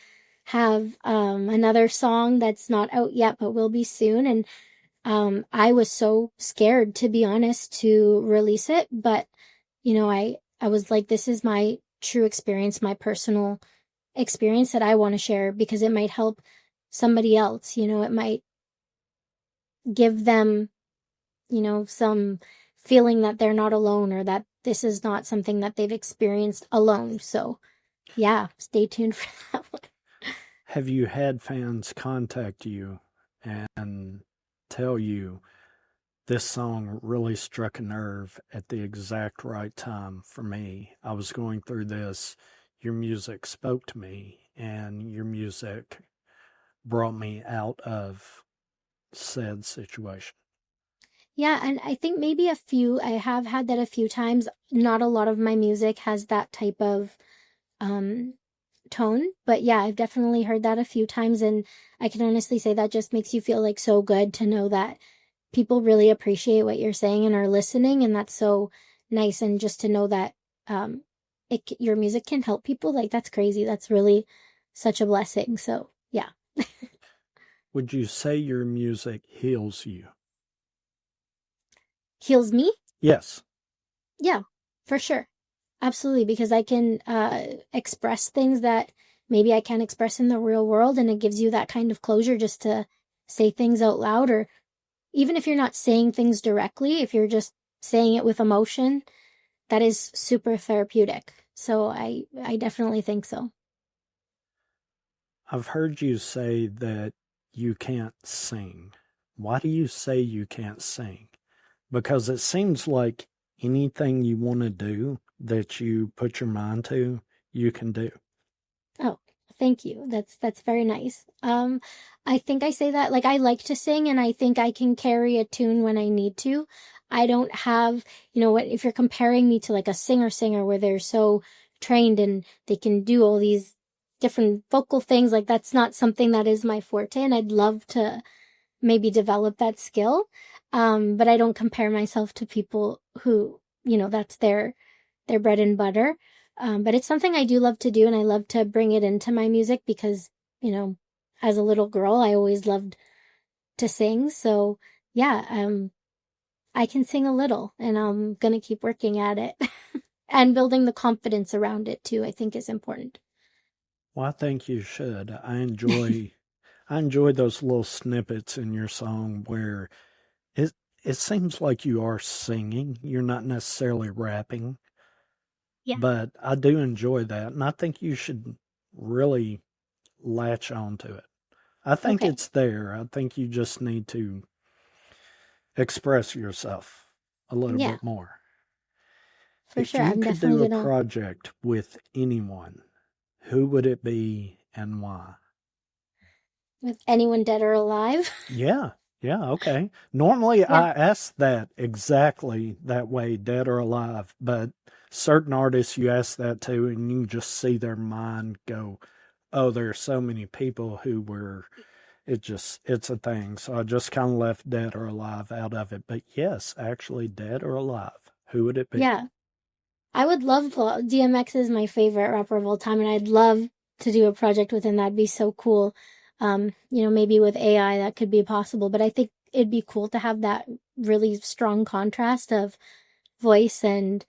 have another song that's not out yet, but will be soon. And I was so scared, to be honest, to release it. But, I was like, this is my true experience, my personal experience that I want to share because it might help somebody else. It might give them, some feeling that they're not alone or that this is not something that they've experienced alone. So, yeah, stay tuned for that one. Have you had fans contact you and tell you this song really struck a nerve at the exact right time for me? I was going through this. Your music spoke to me, and your music brought me out of said situation. Yeah, and I think maybe I have had that a few times. Not a lot of my music has that type of tone, but yeah, I've definitely heard that a few times, and I can honestly say that just makes you feel like so good to know that people really appreciate what you're saying and are listening, and that's so nice. And just to know that your music can help people, like that's crazy. That's really such a blessing. So yeah. Would you say your music heals you? Heals me? Yes. Yeah, for sure. Absolutely, because I can express things that maybe I can't express in the real world, and it gives you that kind of closure just to say things out loud, or even if you're not saying things directly, if you're just saying it with emotion, that is super therapeutic. So I definitely think so. I've heard you say that you can't sing. Why do you say you can't sing? Because it seems like anything you want to do that you put your mind to, you can do. Oh, thank you. That's very nice. I think I say that, like, I like to sing and I think I can carry a tune when I need to. I don't have, if you're comparing me to like a singer where they're so trained and they can do all these different vocal things. Like that's not something that is my forte, and I'd love to maybe develop that skill. But I don't compare myself to people who, that's their bread and butter. But it's something I do love to do, and I love to bring it into my music because, as a little girl, I always loved to sing. So yeah, I can sing a little, and I'm gonna keep working at it. And building the confidence around it too, I think is important. Well, I think you should. I enjoy those little snippets in your song where it it seems like you are singing. You're not necessarily rapping, Yeah. but I do enjoy that, and I think you should really latch on to it. I think Okay. it's there. I think you just need to express yourself a little Yeah, bit more. for If sure. you I'm could definitely do a gonna project with anyone, who would it be and why? with anyone dead or alive. Yeah, yeah, okay. Normally Yeah. I ask that exactly that way, dead or alive, but certain artists you ask that to and you just see their mind go, oh, there are so many people who were, it's a thing. So I just kind of left dead or alive out of it. But yes, actually, dead or alive, who would it be? Yeah. I would love DMX is my favorite rapper of all time, and I'd love to do a project with him. That'd be so cool. Maybe with AI that could be possible, but I think it'd be cool to have that really strong contrast of voice and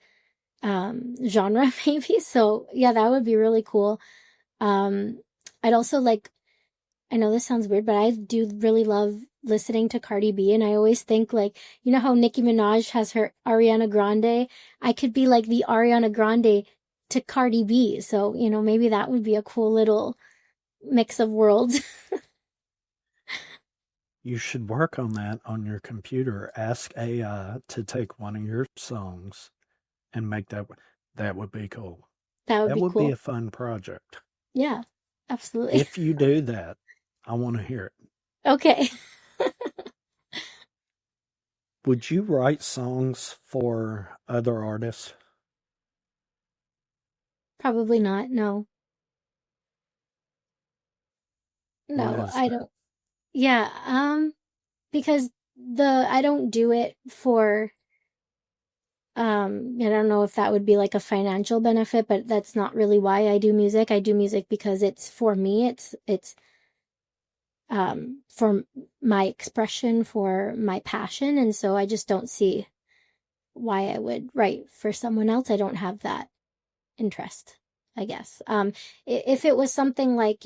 genre maybe. So yeah, that would be really cool. Um, I'd also like, I know this sounds weird, but I do really love listening to Cardi B. And I always think, like, how Nicki Minaj has her Ariana Grande? I could be like the Ariana Grande to Cardi B. So, maybe that would be a cool little mix of worlds. You should work on that on your computer. Ask AI to take one of your songs and make that. That would be cool. That would That be would be cool. a fun project. Yeah, absolutely. If you do that, I want to hear it. Okay. Would you write songs for other artists? Probably not. No. Why No, is I that? don't. Yeah, because I don't do it for I don't know if that would be like a financial benefit, but that's not really why I do music. I do music because it's for me. It's for my expression, for my passion, and so I just don't see why I would write for someone else. I don't have that interest, I guess. If it was something like,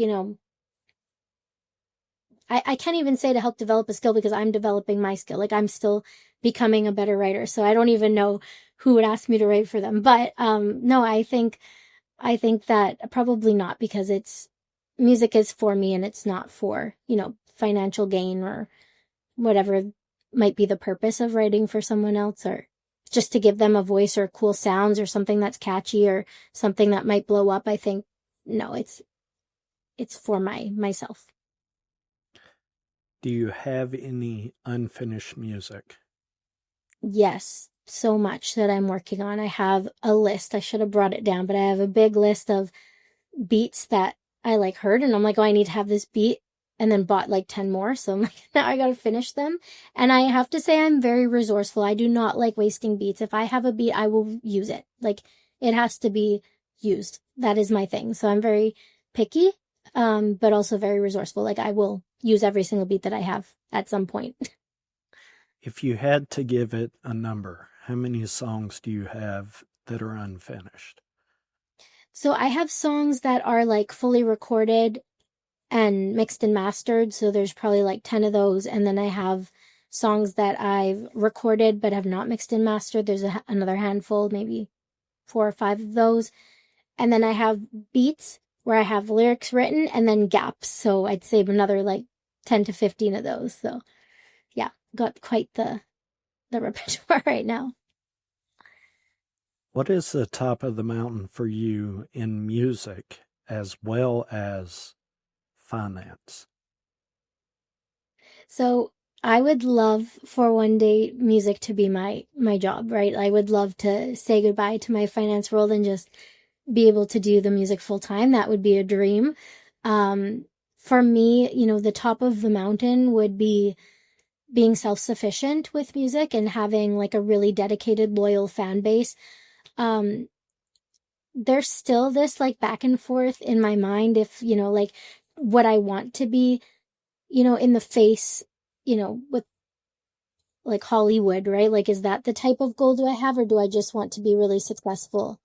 I can't even say to help develop a skill because I'm developing my skill. Like I'm still becoming a better writer. So I don't even know who would ask me to write for them. But no, I think that probably not because it's music is for me and it's not for, financial gain or whatever might be the purpose of writing for someone else, or just to give them a voice or cool sounds or something that's catchy or something that might blow up. I think no, it's for myself. Do you have any unfinished music? Yes, so much that I'm working on. I have a list. I should have brought it down, but I have a big list of beats that I like heard, and I'm like, oh, I need to have this beat, and then bought like 10 more. So I'm like, now I gotta finish them. And I have to say, I'm very resourceful. I do not like wasting beats. If I have a beat, I will use it. Like, it has to be used. That is my thing. So I'm very picky, but also very resourceful. Like, I will use every single beat that I have at some point. If you had to give it a number, how many songs do you have that are unfinished? So I have songs that are like fully recorded and mixed and mastered. So there's probably like 10 of those. And then I have songs that I've recorded but have not mixed and mastered. There's another handful, maybe 4 or 5 of those. And then I have beats where I have lyrics written and then gaps. So I'd say another like 10 to 15 of those. So yeah, got quite the repertoire right now. What is the top of the mountain for you in music as well as finance? So I would love for one day music to be my job, right? I would love to say goodbye to my finance world and just be able to do the music full time. That would be a dream. For me, the top of the mountain would be being self-sufficient with music and having like a really dedicated, loyal fan base. There's still this like back and forth in my mind if, like what I want to be, in the face, with like Hollywood, right? Like, is that the type of goal do I have, or do I just want to be really successful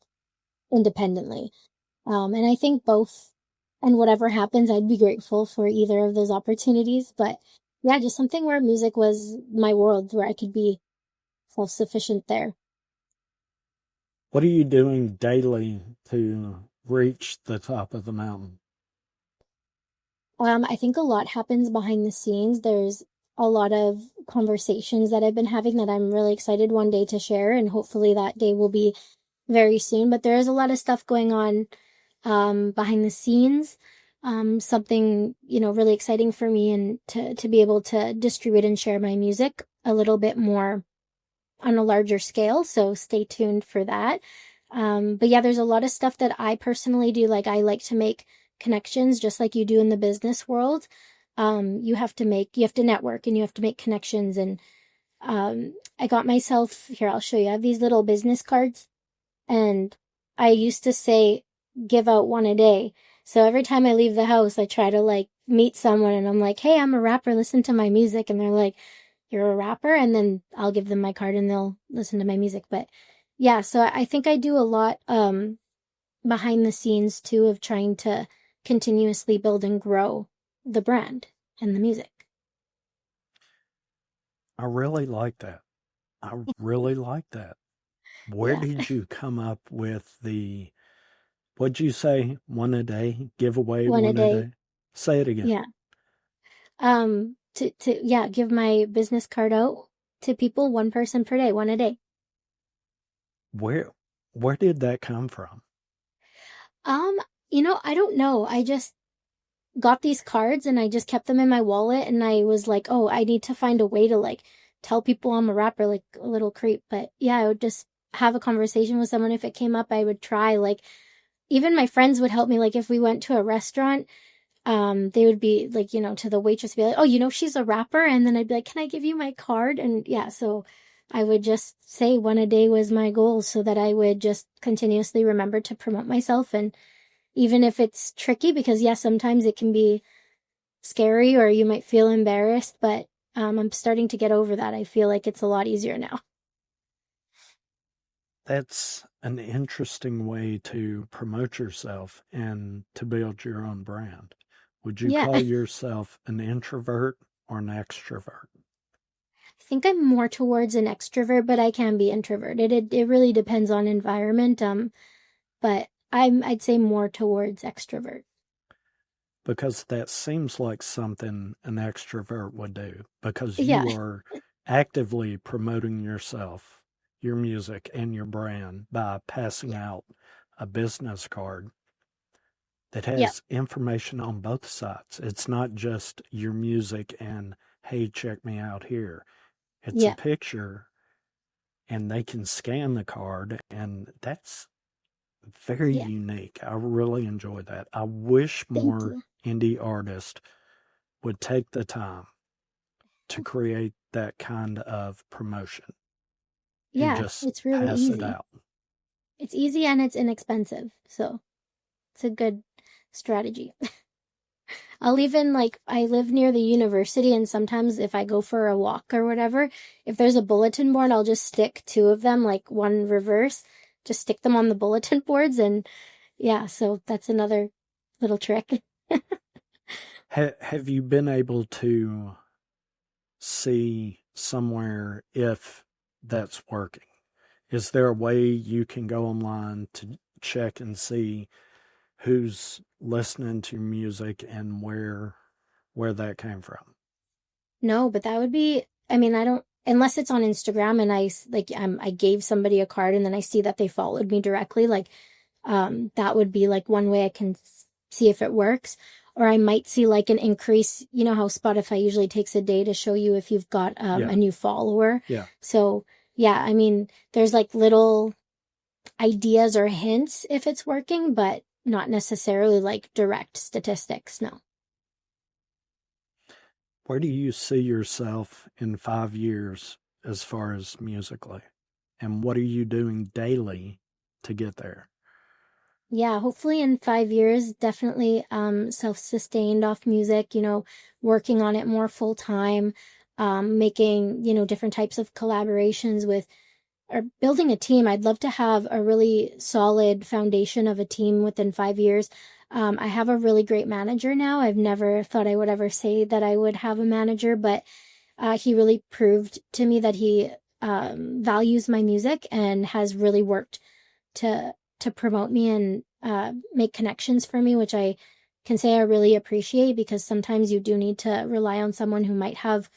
independently? And I think both, and whatever happens, I'd be grateful for either of those opportunities. But yeah, just something where music was my world, where I could be self-sufficient there. What are you doing daily to reach the top of the mountain? I think a lot happens behind the scenes. There's a lot of conversations that I've been having that I'm really excited one day to share, and hopefully that day will be very soon. But there is a lot of stuff going on behind the scenes. Something, really exciting for me, and to be able to distribute and share my music a little bit more on a larger scale. So stay tuned for that. But yeah, there's a lot of stuff that I personally do. Like I like to make connections just like you do in the business world. You have to network and you have to make connections. And I got myself here, I'll show you. I have these little business cards, and I used to say, give out one a day. So every time I leave the house, I try to like meet someone and I'm like, hey, I'm a rapper, listen to my music. And they're like, you're a rapper? And then I'll give them my card and they'll listen to my music. But yeah, so I think I do a lot behind the scenes too, of trying to continuously build and grow the brand and the music. I really like that. I really like that. Where Yeah, did you come up with what'd you say, one a day, give away one a one a day. day? Say it again. Yeah. Give my business card out to people, one person per day, one a day. Where did that come from? Um, I don't know. I just got these cards and I just kept them in my wallet, and I was like, oh, I need to find a way to like tell people I'm a rapper, like a little creep. But yeah, I would just have a conversation with someone. If it came up, I would try. Like even my friends would help me. Like if we went to a restaurant, they would be like, to the waitress, be like, oh, she's a rapper. And then I'd be like, can I give you my card? And yeah, so I would just say one a day was my goal, so that I would just continuously remember to promote myself. And even if it's tricky, because yes, sometimes it can be scary or you might feel embarrassed, but I'm starting to get over that. I feel like it's a lot easier now. That's an interesting way to promote yourself and to build your own brand. Would you Yeah, call I yourself an introvert or an extrovert? think I'm more towards an extrovert, but I can be introverted. It really depends on environment. But I'd say more towards extrovert. Because that seems like something an extrovert would do, because Yeah, you are actively promoting yourself, your music, and your brand by passing yeah, out a business card that yeah, has information on both sides. It's not just your music and, hey, check me out here. It's a yeah, picture and they can scan the card, and that's very yeah. unique. I really enjoy that. I wish Thank more you. indie artists would take the time to create that kind of promotion and Yeah, just it's really pass it easy. out. It's easy and it's inexpensive. So it's a good strategy. I'll even like, I live near the university, and sometimes if I go for a walk or whatever, if there's a bulletin board, I'll just stick two of them, like one reverse, just stick them on the bulletin boards. And yeah, so that's another little trick. Have you been able to see somewhere if that's working? Is there a way you can go online to check and see who's listening to music and where that came from? No, but that would be, I mean, I don't, unless it's on Instagram and I gave somebody a card and then I see that they followed me directly, like, that would be like one way I can see if it works. Or I might see like an increase. You know how Spotify usually takes a day to show you if you've got Yeah, a new follower. yeah. So yeah, I mean, there's like little, ideas or hints if it's working, but not necessarily like direct statistics. No. Where do you see yourself in 5 years as far as musically? And what are you doing daily to get there? Yeah, hopefully in 5 years, definitely self-sustained off music, working on it more full time, making, different types of collaborations with or building a team. I'd love to have a really solid foundation of a team within 5 years. I have a really great manager now. I've never thought I would ever say that I would have a manager, but he really proved to me that he values my music and has really worked to promote me and make connections for me, which I can say I really appreciate, because sometimes you do need to rely on someone who might have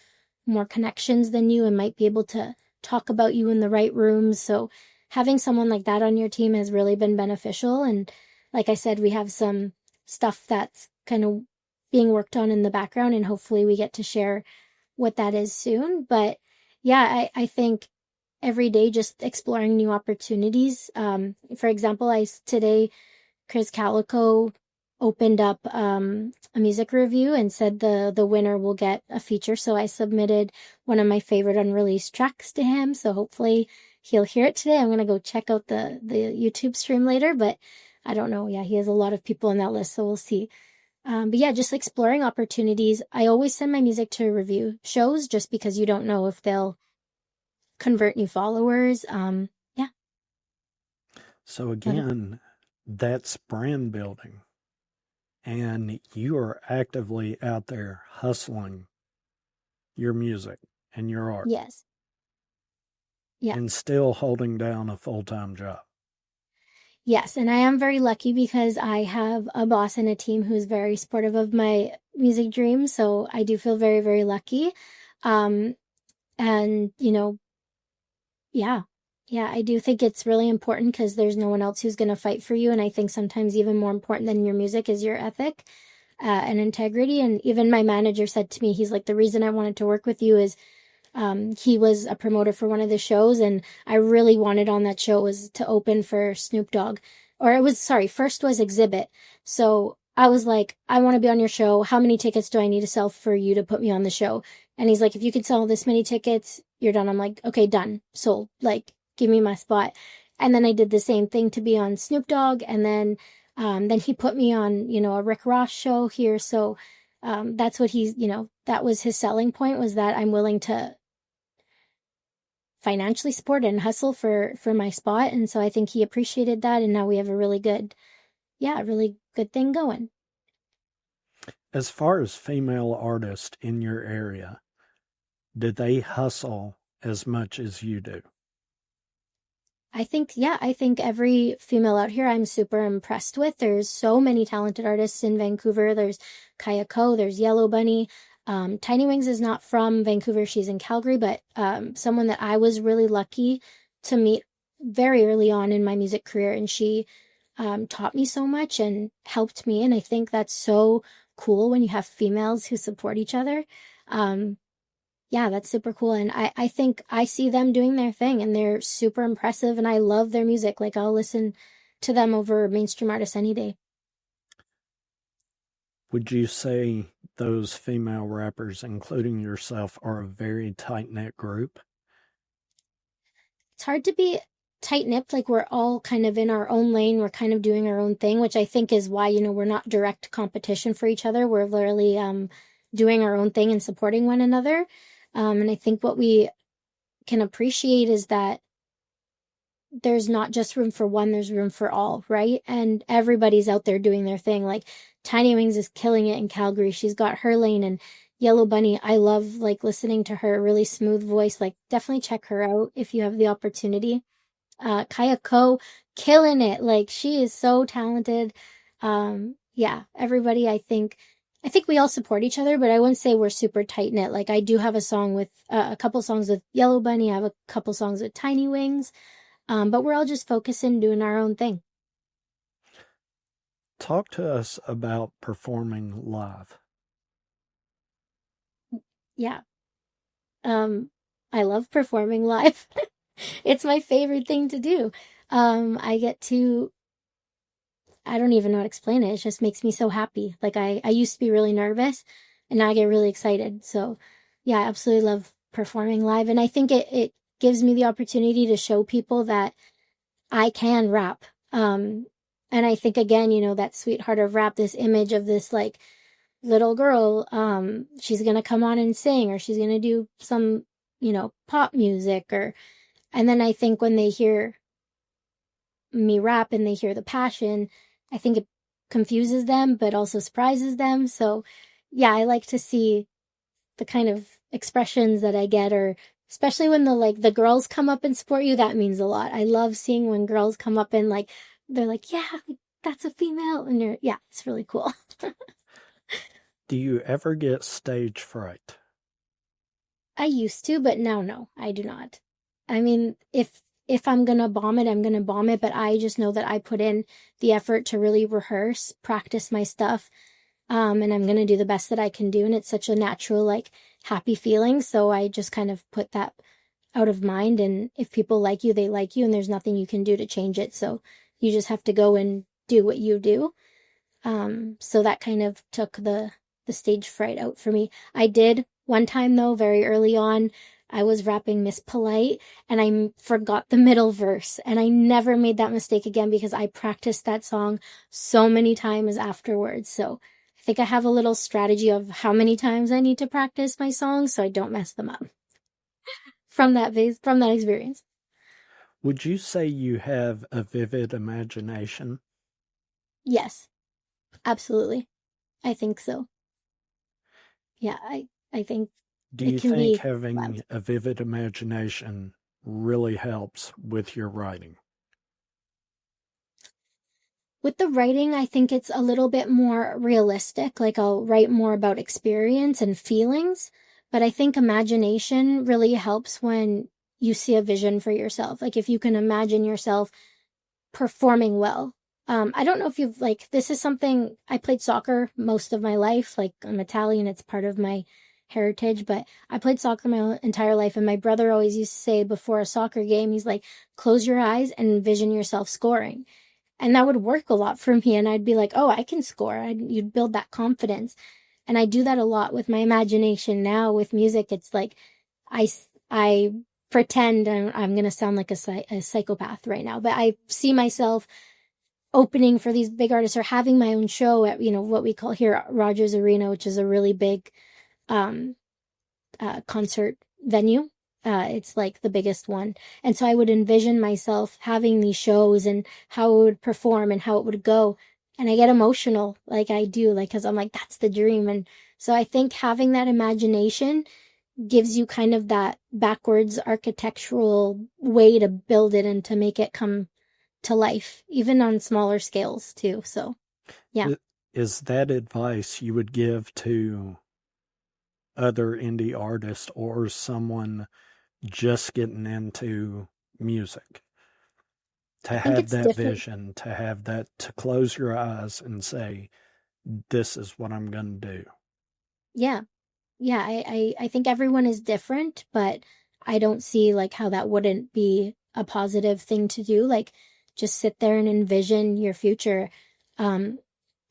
more connections than you and might be able to talk about you in the right rooms. So having someone like that on your team has really been beneficial. And like I said, we have some stuff that's kind of being worked on in the background, and hopefully we get to share what that is soon. But yeah, I think every day just exploring new opportunities. For example, today Chris Calico opened up a music review and said the winner will get a feature. So I submitted one of my favorite unreleased tracks to him. So hopefully he'll hear it today. I'm gonna go check out the YouTube stream later, but I don't know. Yeah, he has a lot of people on that list, so we'll see. But yeah, just exploring opportunities. I always send my music to review shows just because you don't know if they'll convert new followers. Yeah. So again, that's brand building. And you are actively out there hustling your music and your art. Yes. Yeah. And still holding down a full-time job. Yes, and I am very lucky because I have a boss and a team who's very supportive of my music dreams. So I do feel very, very lucky. And, yeah. Yeah, I do think it's really important because there's no one else who's going to fight for you. And I think sometimes even more important than your music is your ethic and integrity. And even my manager said to me, he's like, the reason I wanted to work with you is he was a promoter for one of the shows, and I really wanted on that show was to open for Snoop Dogg. Or it was, sorry, first was Exhibit. So I was like, I want to be on your show. How many tickets do I need to sell for you to put me on the show? And he's like, if you could sell this many tickets, you're done. I'm like, okay, done. Sold. Like, give me my spot. And then I did the same thing to be on Snoop Dogg. And then he put me on, a Rick Ross show here. So that's what that was his selling point, was that I'm willing to financially support and hustle for my spot. And so I think he appreciated that. And now we have a really good thing going. As far as female artists in your area, do they hustle as much as you do? I think every female out here I'm super impressed with. There's so many talented artists in Vancouver. There's Kaya Ko, there's Yellow Bunny. Tiny Wings is not from Vancouver. She's in Calgary, but someone that I was really lucky to meet very early on in my music career. And she taught me so much and helped me. And I think that's so cool when you have females who support each other. Yeah, that's super cool. And I think I see them doing their thing and they're super impressive, and I love their music. Like, I'll listen to them over mainstream artists any day. Would you say those female rappers, including yourself, are a very tight-knit group? It's hard to be tight-knit. Like, we're all kind of in our own lane. We're kind of doing our own thing, which I think is why, we're not direct competition for each other. We're literally doing our own thing and supporting one another. And I think what we can appreciate is that there's not just room for one, there's room for all, right? And everybody's out there doing their thing. Like, Tiny Wings is killing it in Calgary. She's got her lane. And Yellow Bunny, I love listening to her really smooth voice. Like, definitely check her out if you have the opportunity. Kaya Ko, killing it. Like, she is so talented. Yeah, everybody, I think we all support each other, but I wouldn't say we're super tight knit. Like, I do have a song with a couple songs with Yellow Bunny. I have a couple songs with Tiny Wings. But we're all just focusing, doing our own thing. Talk to us about performing live. Yeah. I love performing live. It's my favorite thing to do. I get to, I don't even know how to explain it. It just makes me so happy. Like I used to be really nervous and now I get really excited. So yeah, I absolutely love performing live. And I think it gives me the opportunity to show people that I can rap. And I think again, that sweetheart of rap, this image of this like little girl, she's gonna come on and sing, or she's gonna do some, pop music, and then I think when they hear me rap and they hear the passion, I think it confuses them, but also surprises them. So yeah, I like to see the kind of expressions that I get, or especially when the girls come up and support you, that means a lot. I love seeing when girls come up and they're like, yeah, that's a female, and yeah, it's really cool. Do you ever get stage fright? I used to, but now no, I do not. I mean, if I'm gonna bomb it, I'm gonna bomb it, but I just know that I put in the effort to really rehearse, practice my stuff, and I'm gonna do the best that I can do, and it's such a natural, like, happy feeling, so I just kind of put that out of mind, and if people like you, they like you, and there's nothing you can do to change it, so you just have to go and do what you do. So that kind of took the stage fright out for me. I did one time though, very early on, I was rapping Miss Polite and I forgot the middle verse, and I never made that mistake again because I practiced that song so many times afterwards. So I think I have a little strategy of how many times I need to practice my songs so I don't mess them up from that experience. Would you say you have a vivid imagination? Yes, absolutely. I think so. Yeah, I think Do it you can think be having wild. a vivid imagination really helps with your writing? With the writing, I think it's a little bit more realistic. Like I'll write more about experience and feelings, but I think imagination really helps when you see a vision for yourself. Like if you can imagine yourself performing well. I don't know if you've this is something I played soccer most of my life. Like I'm Italian, it's part of my heritage, but I played soccer my entire life. And my brother always used to say before a soccer game, he's like, close your eyes and envision yourself scoring. And that would work a lot for me. And I'd be like, oh, I can score. You'd build that confidence. And I do that a lot with my imagination now with music. It's like I pretend I'm going to sound like a psychopath right now, but I see myself opening for these big artists or having my own show at, what we call here Rogers Arena, which is a really big um, concert venue. It's like the biggest one. And so I would envision myself having these shows and how it would perform and how it would go. And I get emotional like I do, like, cause I'm like, that's the dream. And so I think having that imagination gives you kind of that backwards architectural way to build it and to make it come to life, even on smaller scales too. So yeah. Is that advice you would give to other indie artists or someone just getting into music? To I think have it's that different. vision, to have that, to close your eyes and say, this is what I'm going to do. Yeah. Yeah. I think everyone is different, but I don't see like how that wouldn't be a positive thing to do. Like just sit there and envision your future. Um,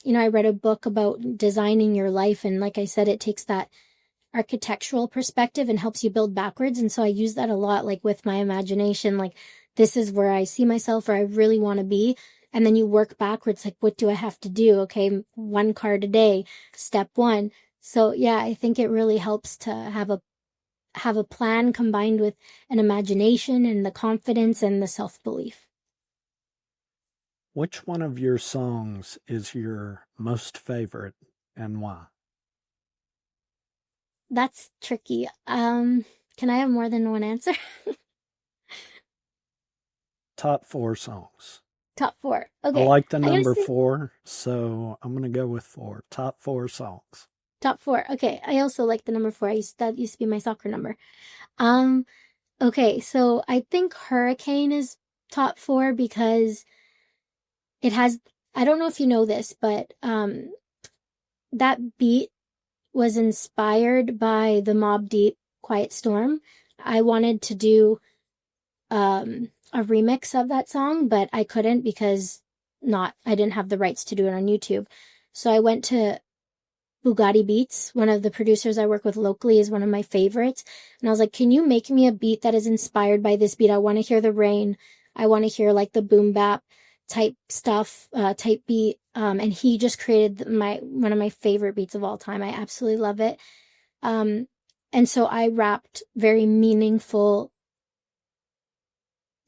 I read a book about designing your life. And like I said, it takes that architectural perspective and helps you build backwards. And so I use that a lot, like with my imagination, like this is where I see myself or I really want to be. And then you work backwards, like, what do I have to do? Okay, one card a day, step one. So yeah, I think it really helps to have a plan combined with an imagination and the confidence and the self-belief. Which one of your songs is your most favorite and why? That's tricky. Can I have more than one answer? Top 4 songs. Top four. I Okay. like the I'm gonna number say 4, so I'm going to go with 4. Top 4 songs. top four. Okay. I also like the number four. That used to be my soccer number. Um, okay. So I think Hurricane is top four because it has, I don't know if you know this, but, that beat was inspired by the Mobb Deep Quiet Storm. I wanted to do, a remix of that song, but I couldn't because I didn't have the rights to do it on YouTube. So I went to Bugatti Beats. One of the producers I work with locally is one of my favorites. And I was like, can you make me a beat that is inspired by this beat? I want to hear the rain. I want to hear like the boom bap type stuff, type beat. And he just created one of my favorite beats of all time. I absolutely love it. And so I rapped very meaningful,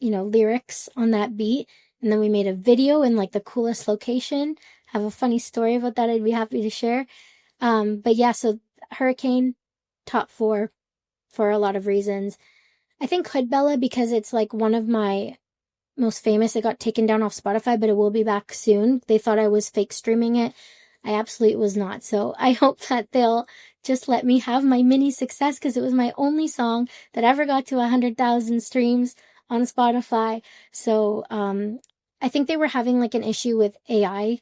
lyrics on that beat. And then we made a video in like the coolest location. I have a funny story about that I'd be happy to share. But yeah, so Hurricane, top 4 for a lot of reasons. I think Hood Bella because it's like one of my most famous. It got taken down off Spotify, but it will be back soon. They thought I was fake streaming it. I absolutely was not. So I hope that they'll just let me have my mini success because it was my only song that ever got to 100,000 streams on Spotify. So I think they were having like an issue with AI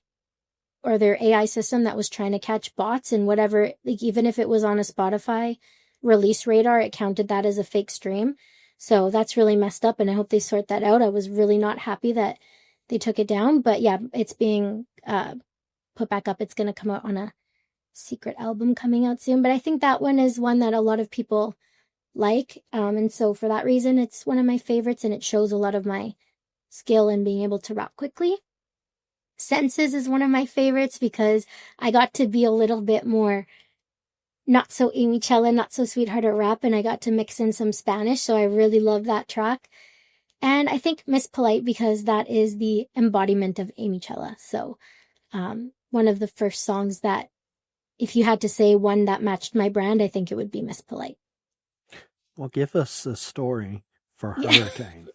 or their AI system that was trying to catch bots and whatever, like even if it was on a Spotify release radar, it counted that as a fake stream. So that's really messed up and I hope they sort that out. I was really not happy that they took it down, but yeah, it's being put back up. It's going to come out on a secret album coming out soon, but I think that one is one that a lot of people like. And so for that reason, it's one of my favorites and it shows a lot of my skill in being able to rap quickly. Senses is one of my favorites because I got to be a little bit more not so Amiccella, not so sweetheart at rap, and I got to mix in some Spanish, so I really love that track. And I think Miss Polite because that is the embodiment of Amiccella. So one of the first songs that, if you had to say one that matched my brand, I think it would be Miss Polite. Well, give us the story for Hurricane.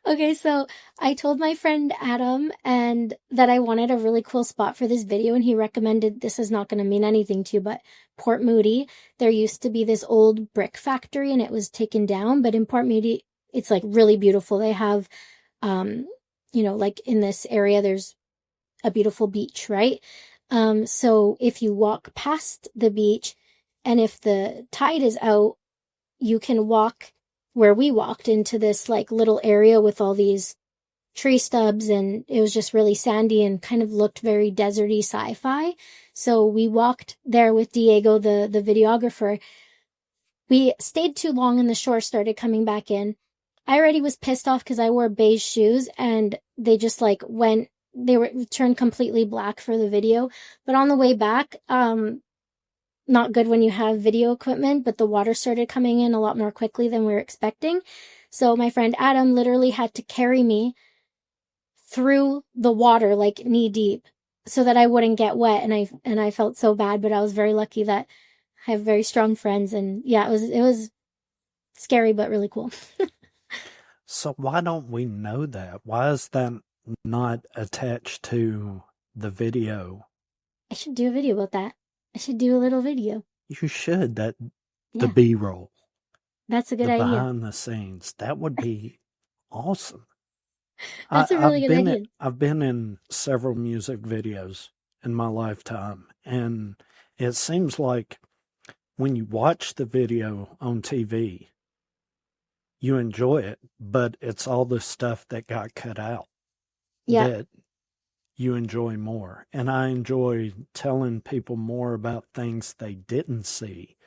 Okay, so I told my friend Adam and that I wanted a really cool spot for this video, and he recommended, this is not going to mean anything to you, but Port Moody. There used to be this old brick factory and it was taken down, but in Port Moody, it's like really beautiful. They have, like in this area, there's a beautiful beach, right? So if you walk past the beach and if the tide is out, you can walk where we walked into this like little area with all these tree stubs and it was just really sandy and kind of looked very deserty sci-fi. So we walked there with Diego, the videographer. We stayed too long and the shore started coming back in. I already was pissed off because I wore beige shoes and they just like they were turned completely black for the video. But on the way back, not good when you have video equipment, but the water started coming in a lot more quickly than we were expecting. So my friend Adam literally had to carry me through the water, like knee deep, so that I wouldn't get wet. And I felt so bad, but I was very lucky that I have very strong friends. And yeah, it was scary, but really cool. So why don't we know that? Why is that not attached to the video? I should do a video about that. I should do a little video. You should. The Yeah. B-roll. That's a good the idea. behind the scenes. That would be awesome. That's a really good idea. I've been in several music videos in my lifetime, and it seems like when you watch the video on TV, you enjoy it, but it's all the stuff that got cut out that you enjoy more. And I enjoy telling people more about things they didn't see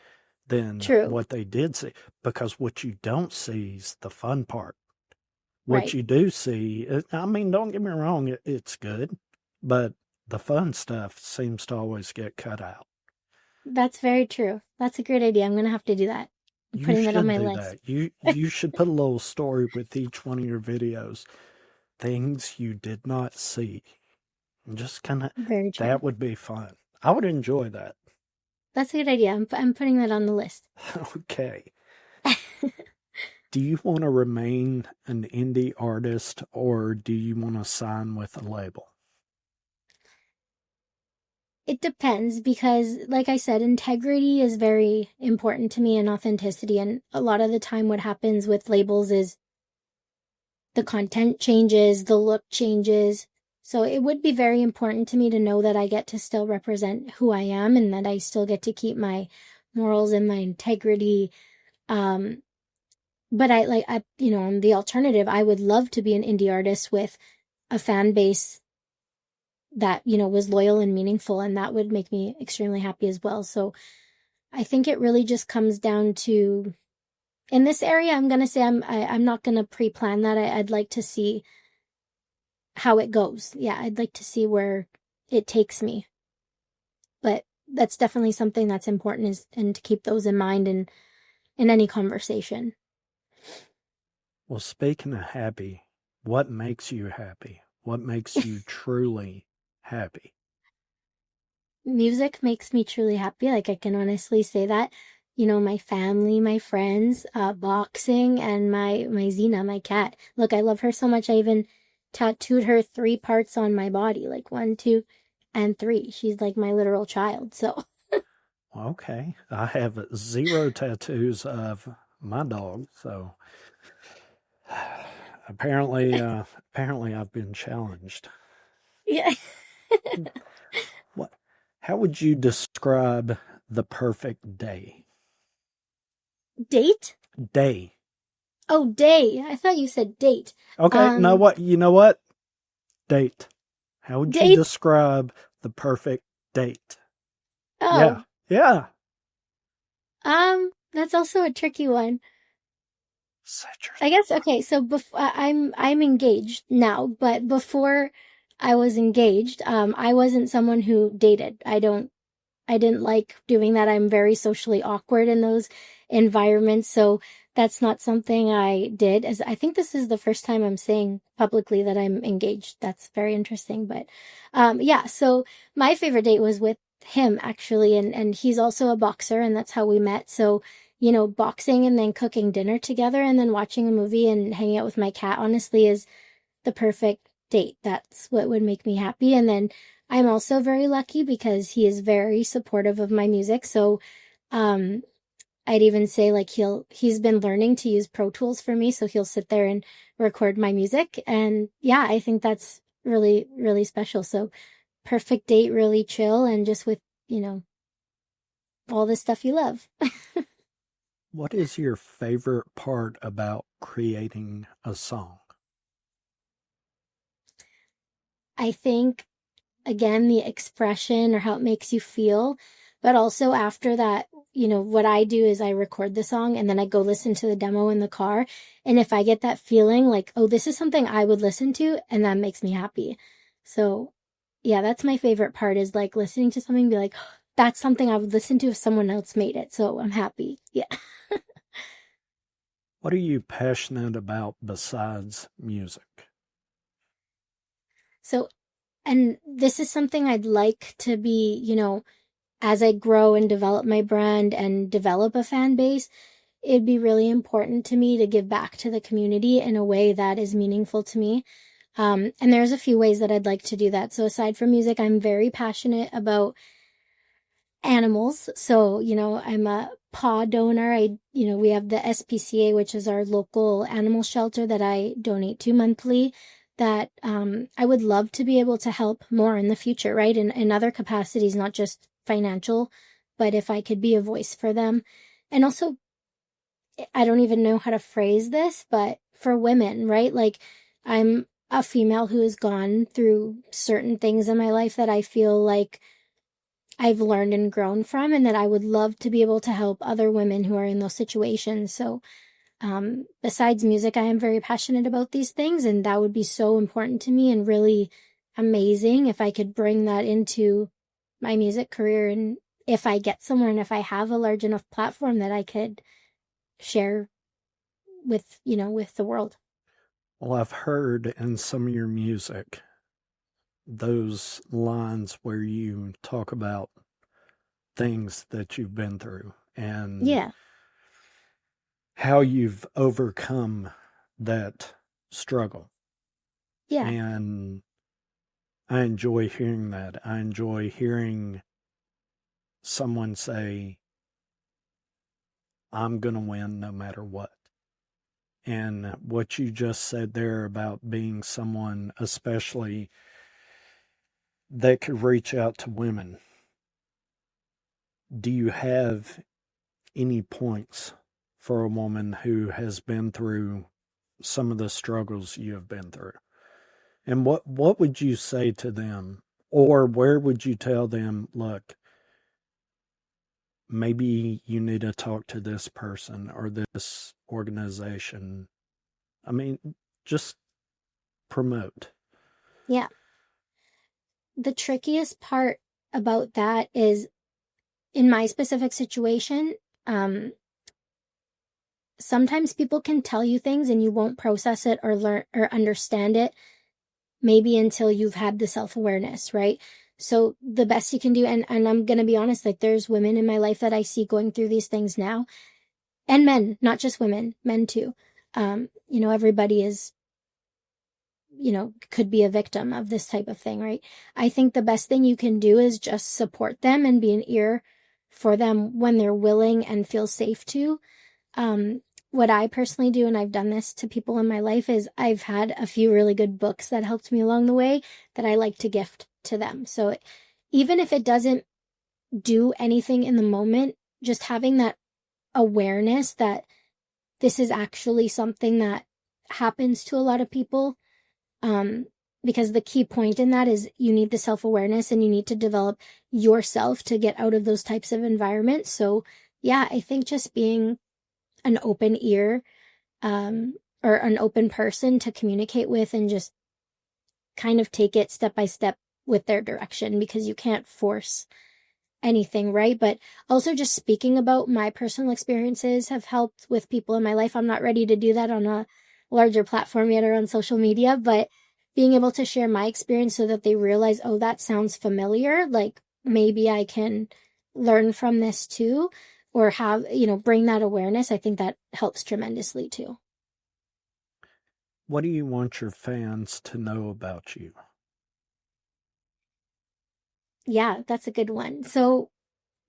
than what they did see, because what you don't see is the fun part. What you do see, I mean, don't get me wrong, it's good, but the fun stuff seems to always get cut out. That's very true. That's a great idea. I'm going to have to do that. I'm putting that on my list. You should put a little story with each one of your videos. Things you did not see. And just kind of, that would be fun. I would enjoy that. That's a good idea. I'm putting that on the list. Okay. Do you want to remain an indie artist or do you want to sign with a label? It depends because, like I said, integrity is very important to me and authenticity. And a lot of the time what happens with labels is the content changes, the look changes. So it would be very important to me to know that I get to still represent who I am and that I still get to keep my morals and my integrity. but on the alternative, I would love to be an indie artist with a fan base that, was loyal and meaningful, and that would make me extremely happy as well. So I think it really just comes down to, in this area, I'm gonna say I'm not gonna pre-plan that. I'd like to see how it goes. Yeah, I'd like to see where it takes me. But that's definitely something that's important, and to keep those in mind in any conversation. Well, speaking of happy, what makes you happy? What makes you truly happy? Music makes me truly happy. Like, I can honestly say that. My family, my friends, boxing, and my Xena, my cat. Look, I love her so much. I even tattooed her 3 parts on my body, like 1, 2, and 3. She's like my literal child. So Okay. I have 0 tattoos of my dog, so apparently I've been challenged. yeah. What how would you describe the perfect day? Date? Day. Oh, day. I thought you said date. Okay, you know what? Date. How would you Date? describe the perfect date? Oh, Yeah. Yeah. that's also a tricky one. Citrus. I guess, okay, so I'm engaged now, but before I was engaged, I wasn't someone who dated. I didn't like doing that. I'm very socially awkward in those environments, so that's not something I did. As I think this is the first time I'm saying publicly that I'm engaged. That's very interesting, but yeah, so my favorite date was with him actually, and he's also a boxer, and that's how we met. So, boxing and then cooking dinner together and then watching a movie and hanging out with my cat honestly is the perfect date. That's what would make me happy. And then I'm also very lucky because he is very supportive of my music. So, I'd even say like he's been learning to use Pro Tools for me, so he'll sit there and record my music. And yeah, I think that's really, really special. So perfect date, really chill, and just with, all the stuff you love. What is your favorite part about creating a song? I think, again, the expression or how it makes you feel, but also after that, what I do is I record the song and then I go listen to the demo in the car. And if I get that feeling like, oh, this is something I would listen to, and that makes me happy. So yeah, that's my favorite part, is like listening to something and be like, "Oh, that's something I would listen to if someone else made it." So I'm happy. Yeah. What are you passionate about besides music? So, and this is something I'd like to be, as I grow and develop my brand and develop a fan base, it'd be really important to me to give back to the community in a way that is meaningful to me. And there's a few ways that I'd like to do that. So aside from music, I'm very passionate about animals. So, I'm a paw donor. We have the SPCA, which is our local animal shelter that I donate to monthly, that I would love to be able to help more in the future, right? In other capacities, not just financial, but if I could be a voice for them. And also, I don't even know how to phrase this, but for women, right? Like, I'm a female who has gone through certain things in my life that I feel like I've learned and grown from, and that I would love to be able to help other women who are in those situations. So, besides music, I am very passionate about these things, and that would be so important to me and really amazing if I could bring that into my music career, and if I get somewhere and if I have a large enough platform that I could share with, with the world. Well, I've heard in some of your music those lines where you talk about things that you've been through and Yeah. how you've overcome that struggle. Yeah. And I enjoy hearing that. I enjoy hearing someone say, I'm going to win no matter what. And what you just said there about being someone, especially that could reach out to women. Do you have any points for a woman who has been through some of the struggles you have been through? And what would you say to them? Or where would you tell them, look, maybe you need to talk to this person or this organization? I mean, just promote. Yeah. The trickiest part about that is, in my specific situation, sometimes people can tell you things and you won't process it or learn or understand it maybe until you've had the self-awareness, right? So the best you can do, and I'm going to be honest, like there's women in my life that I see going through these things now, and men, not just women, men too. Everybody is, could be a victim of this type of thing, right? I think the best thing you can do is just support them and be an ear for them when they're willing and feel safe to. What I personally do, and I've done this to people in my life, is I've had a few really good books that helped me along the way that I like to gift to them. So even if it doesn't do anything in the moment, just having that awareness that this is actually something that happens to a lot of people, because the key point in that is you need the self-awareness and you need to develop yourself to get out of those types of environments. So yeah, I think just being an open ear, or an open person to communicate with, and just kind of take it step by step with their direction, because you can't force anything, right? But also just speaking about my personal experiences have helped with people in my life. I'm not ready to do that on a larger platform yet or on social media, but being able to share my experience so that they realize, oh, that sounds familiar. Like maybe I can learn from this too, or have, bring that awareness. I think that helps tremendously too. What do you want your fans to know about you? Yeah, that's a good one. So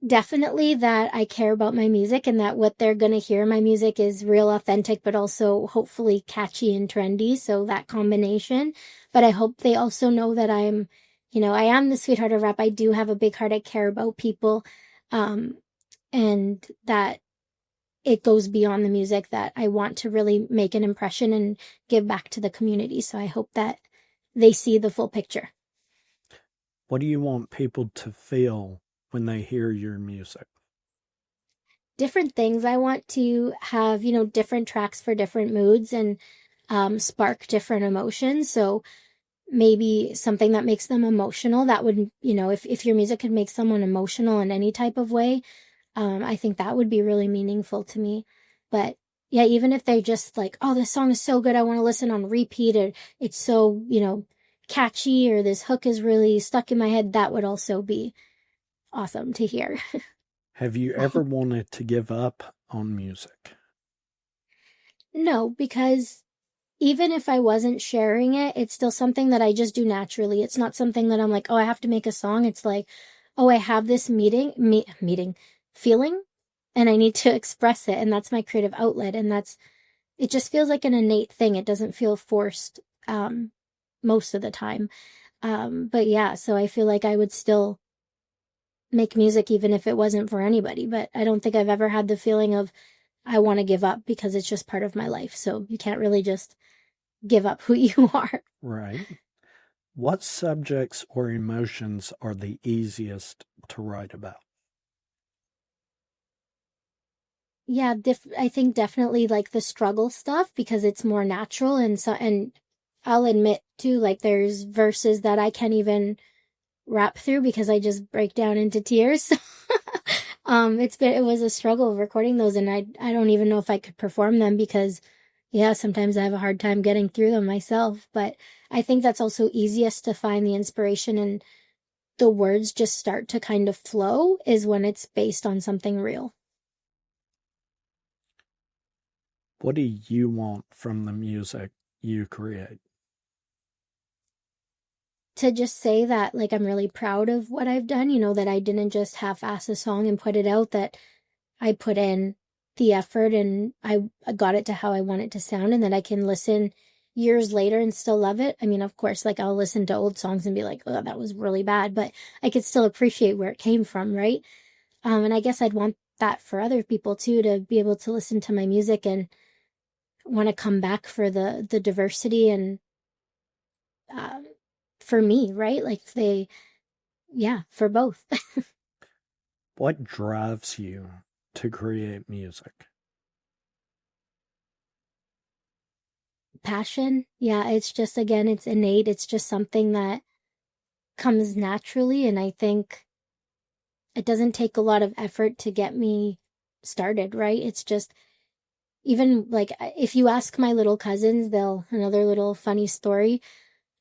definitely that I care about my music and that what they're going to hear in my music is real authentic, but also hopefully catchy and trendy. So that combination. But I hope they also know that I am the sweetheart of rap. I do have a big heart. I care about people. And that it goes beyond the music, that I want to really make an impression and give back to the community. So I hope that they see the full picture. What do you want people to feel when they hear your music? Different things. I want to have, different tracks for different moods and spark different emotions. So maybe something that makes them emotional, that would, if your music could make someone emotional in any type of way, I think that would be really meaningful to me. But yeah, even if they just like, oh, this song is so good, I want to listen on repeat, or it's so, catchy, or this hook is really stuck in my head, that would also be awesome to hear. Have you ever wanted to give up on music? No, because even if I wasn't sharing it, it's still something that I just do naturally. It's not something that I'm like, oh, I have to make a song. It's like, oh, I have this feeling and I need to express it. And that's my creative outlet. And it just feels like an innate thing. It doesn't feel forced, most of the time. But yeah, so I feel like I would still make music even if it wasn't for anybody. But I don't think I've ever had the feeling of I want to give up, because it's just part of my life. So you can't really just give up who you are. Right. What subjects or emotions are the easiest to write about? Yeah, I think definitely like the struggle stuff, because it's more natural, and I'll admit too, like there's verses that I can't even rap through because I just break down into tears. It was a struggle recording those, and I don't even know if I could perform them, because yeah, sometimes I have a hard time getting through them myself. But I think that's also easiest to find the inspiration, and the words just start to kind of flow is when it's based on something real. What do you want from the music you create? To just say that, like, I'm really proud of what I've done, that I didn't just half-ass a song and put it out, that I put in the effort and I got it to how I want it to sound, and that I can listen years later and still love it. I mean, of course, like I'll listen to old songs and be like, oh, that was really bad, but I could still appreciate where it came from, right? And I guess I'd want that for other people too, to be able to listen to my music and want to come back for the diversity and for me, right? Like for both. What drives you to create music? Passion. Yeah, it's just, again, it's innate. It's just something that comes naturally. And I think it doesn't take a lot of effort to get me started, right? It's just, even like if you ask my little cousins, another little funny story.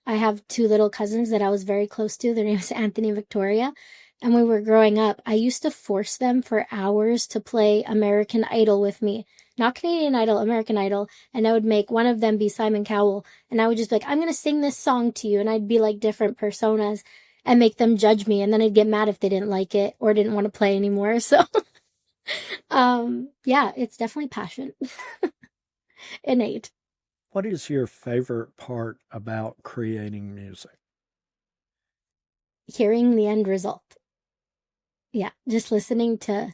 I have two little cousins that I was very close to. Their name is Anthony and Victoria. And when we were growing up, I used to force them for hours to play American Idol with me. Not Canadian Idol, American Idol. And I would make one of them be Simon Cowell. And I would just be like, I'm going to sing this song to you. And I'd be like different personas and make them judge me. And then I'd get mad if they didn't like it or didn't want to play anymore. So, yeah, it's definitely passion. Innate. What is your favorite part about creating music? Hearing the end result. Yeah, just listening to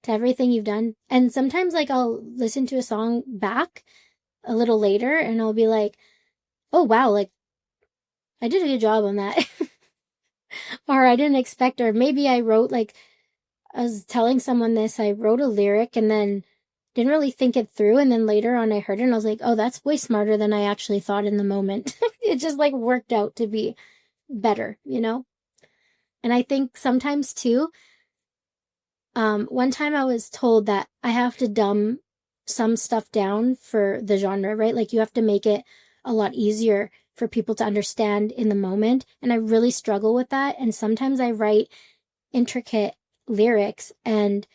everything you've done. And sometimes like I'll listen to a song back a little later and I'll be like, oh wow, like I did a good job on that. Or I didn't expect, or maybe I wrote, like, I was telling someone this, I wrote a lyric and then didn't really think it through, and then later on I heard it and I was like, oh, that's way smarter than I actually thought in the moment. It just like worked out to be better, you know? And I think sometimes too, one time I was told that I have to dumb some stuff down for the genre, right? Like you have to make it a lot easier for people to understand in the moment. And I really struggle with that. And sometimes I write intricate lyrics and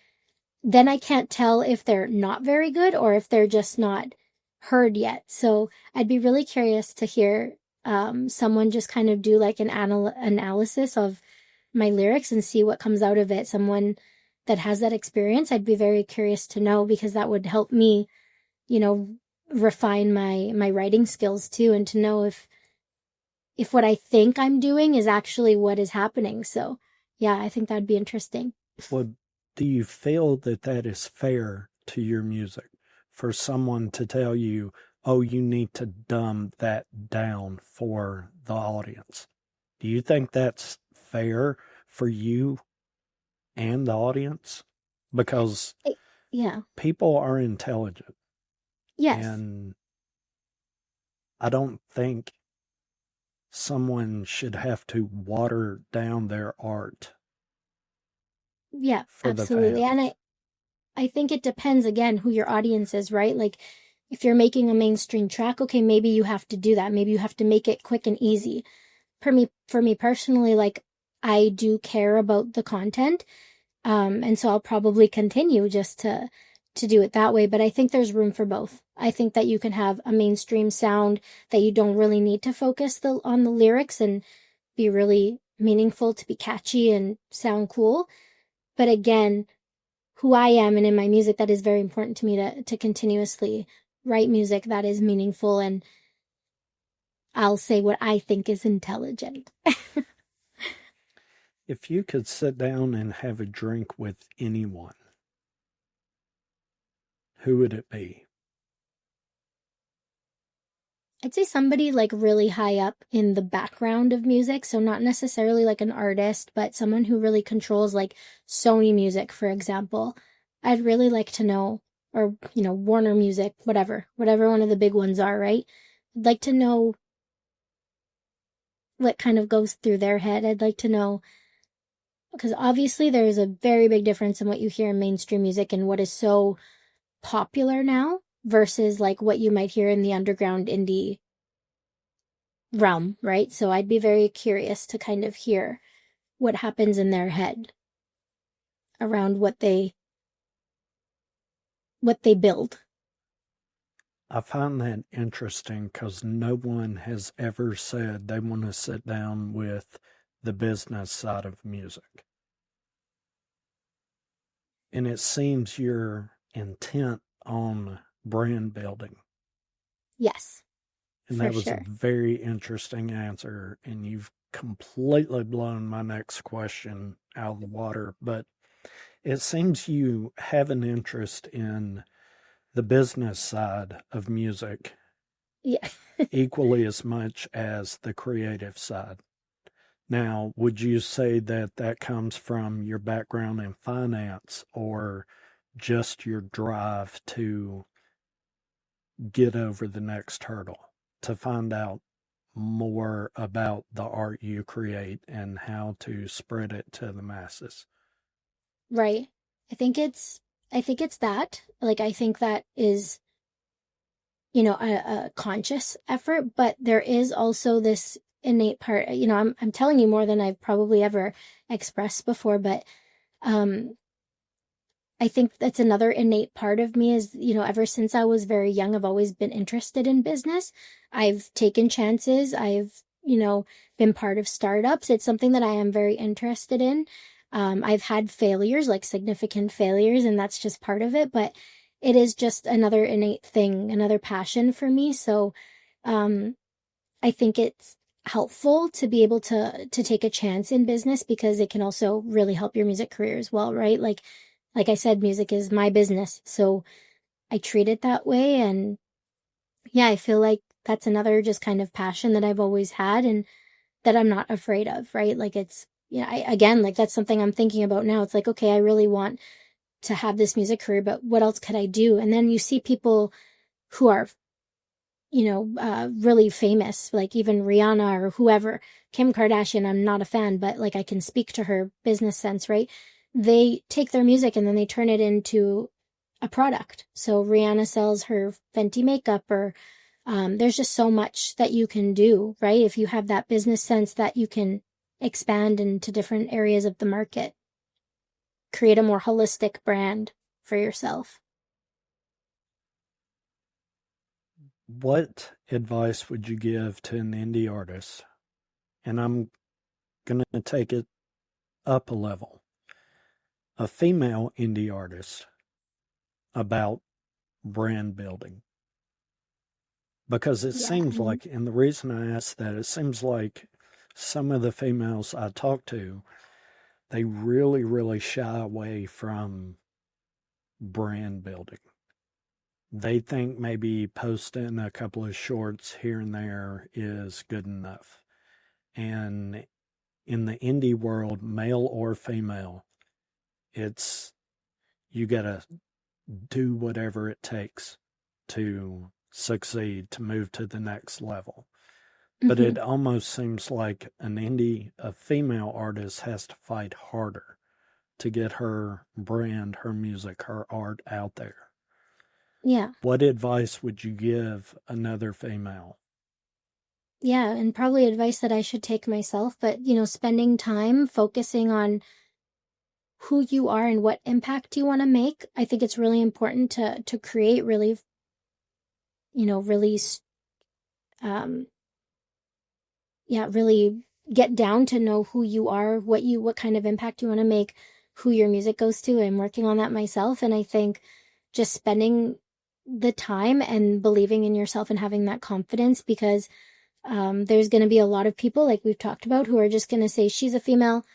then I can't tell if they're not very good or if they're just not heard yet. So I'd be really curious to hear someone just kind of do like an analysis of my lyrics and see what comes out of it. Someone that has that experience, I'd be very curious to know, because that would help me, you know, refine my writing skills too, and to know if what I think I'm doing is actually what is happening. So yeah, I think that'd be interesting. Well, do you feel that that is fair to your music for someone to tell you, oh, you need to dumb that down for the audience? Do you think that's fair for you and the audience? Because Yeah. people are intelligent, Yes. and I don't think someone should have to water down their art Yeah, for the absolutely. And fans. I think it depends, again, who your audience is, right? Like if you're making a mainstream track, okay, maybe you have to do that. Maybe you have to make it quick and easy. For me personally, like I do care about the content. And so I'll probably continue just to do it that way. But I think there's room for both. I think that you can have a mainstream sound that you don't really need to focus on the lyrics and be really meaningful, to be catchy and sound cool. But again, who I am and in my music, that is very important to me to continuously write music that is meaningful, and I'll say what I think is intelligent. If you could sit down and have a drink with anyone, who would it be? I'd say somebody like really high up in the background of music. So not necessarily like an artist, but someone who really controls like Sony Music, for example. I'd really like to know, or, you know, Warner Music, whatever one of the big ones are, right? I'd like to know what kind of goes through their head. I'd like to know, because obviously there is a very big difference in what you hear in mainstream music and what is so popular now versus like what you might hear in the underground indie realm, right? So I'd be very curious to kind of hear what happens in their head around what they build. I find that interesting because no one has ever said they want to sit down with the business side of music. And it seems you're intent on brand building. Yes, And for that was sure. a very interesting answer. And you've completely blown my next question out of the water. But It seems you have an interest in the business side of music Yeah. equally as much as the creative side. Now, would you say that that comes from your background in finance or just your drive to get over the next hurdle, to find out more about the art you create and how to spread it to the masses? Right. I think it's I think it's that. Like I think that is, a conscious effort, but there is also this innate part. I'm telling you more than I've probably ever expressed before, but um I think that's another innate part of me is, ever since I was very young, I've always been interested in business. I've taken chances. I've, been part of startups. It's something that I am very interested in. I've had failures, like significant failures, and that's just part of it. But it is just another innate thing, another passion for me. So, um, I think it's helpful to be able to take a chance in business because it can also really help your music career as well, right? Like I said, music is my business. So I treat it that way. And yeah, I feel like that's another just kind of passion that I've always had and that I'm not afraid of, right? Like again, like that's something I'm thinking about now. It's like, okay, I really want to have this music career, but what else could I do? And then you see people who are, really famous, like even Rihanna or whoever, Kim Kardashian, I'm not a fan, but like I can speak to her business sense, right? They take their music and then they turn it into a product. So Rihanna sells her Fenty makeup or there's just so much that you can do, right? If you have that business sense that you can expand into different areas of the market, create a more holistic brand for yourself. What advice would you give to an indie artist? And I'm going to take it up a level. A female indie artist about brand building. Because it Yeah. seems like, and the reason I ask that, it seems like some of the females I talk to, they really, really shy away from brand building. They think maybe posting a couple of shorts here and there is good enough. And in the indie world, male or female, it's you got to do whatever it takes to succeed, to move to the next level. But Mm-hmm. it almost seems like a female artist has to fight harder to get her brand, her music, her art out there. Yeah. What advice would you give another female? Yeah. And probably advice that I should take myself, but, spending time focusing on who you are and what impact you want to make. I think it's really important to create really, really, um, yeah, really get down to know who you are, what kind of impact you want to make, who your music goes to. I'm working on that myself. And I think just spending the time and believing in yourself and having that confidence because there's going to be a lot of people like we've talked about who are just going to say she's a female,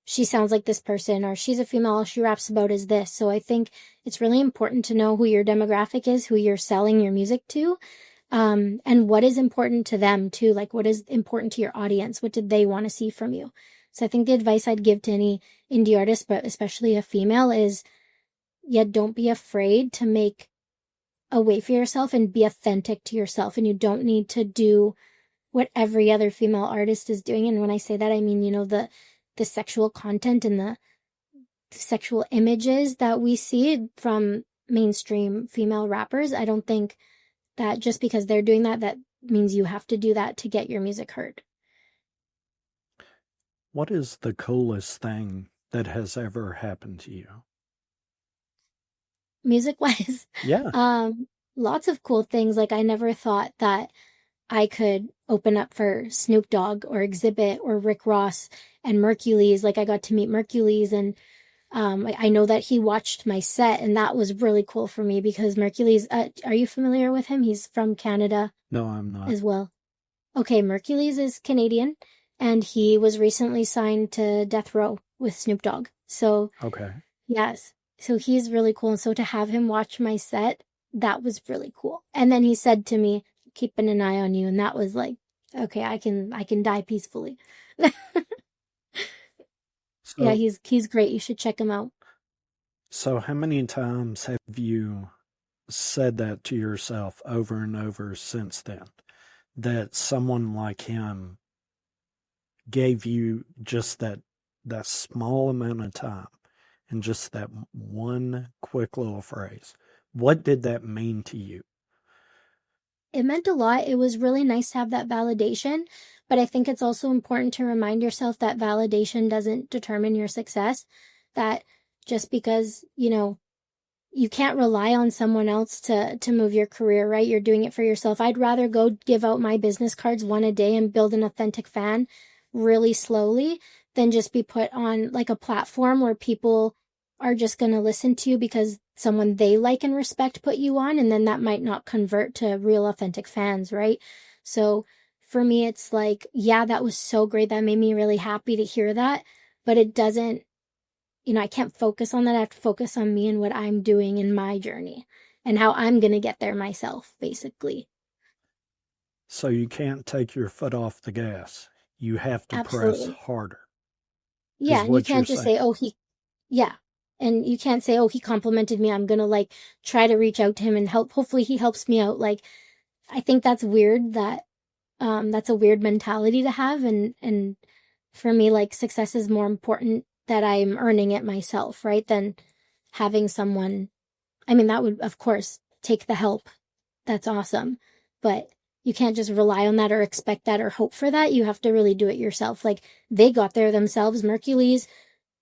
she sounds like this person, or she's a female, all she raps about is this. So I think it's really important to know who your demographic is, who you're selling your music to, and what is important to them too. Like what is important to your audience? What did they want to see from you? So I think the advice I'd give to any indie artist, but especially a female, is don't be afraid to make a way for yourself and be authentic to yourself. And you don't need to do what every other female artist is doing. And when I say that, I mean, the sexual content and the sexual images that we see from mainstream female rappers. I don't think that just because they're doing that, that means you have to do that to get your music heard. What is the coolest thing that has ever happened to you? Music-wise, Yeah. lots of cool things. Like I never thought that I could open up for Snoop Dogg or Exhibit or Rick Ross and Mercules. Like I got to meet Mercules and I know that he watched my set and that was really cool for me because Mercules, are you familiar with him? He's from Canada No, I'm not. as well. Okay, Mercules is Canadian and he was recently signed to Death Row with Snoop Dogg. So Okay. Yes. So he's really cool. And so to have him watch my set, that was really cool. And then he said to me, keeping an eye on you. And that was like, okay, I can die peacefully. Yeah, So, he's great. You should check him out. so how many times have you said that to yourself over and over since then? That someone like him gave you just that small amount of time and just that one quick little phrase. What did that mean to you? It meant a lot. It was really nice to have that validation, but I think it's also important to remind yourself that validation doesn't determine your success. That just because, you can't rely on someone else to move your career, right? You're doing it for yourself. I'd rather go give out my business cards one a day and build an authentic fan really slowly than just be put on like a platform where people are just going to listen to you because someone they like and respect put you on, and then that might not convert to real authentic fans, right? So for me, it's like, yeah, that was so great. That made me really happy to hear that, but it doesn't, I can't focus on that. I have to focus on me and what I'm doing in my journey and how I'm going to get there myself, basically. So you can't take your foot off the gas. You have to press Absolutely. harder, Yeah. is And you what you're can't just saying. say, oh, yeah. And you can't say, oh, he complimented me. I'm going to like try to reach out to him and help. Hopefully he helps me out. Like, I think that's weird that's a weird mentality to have. And for me, like success is more important that I'm earning it myself, right? Than having someone, I mean, that would, of course, take the help. That's awesome. But you can't just rely on that or expect that or hope for that. You have to really do it yourself. Like they got there themselves. Mercules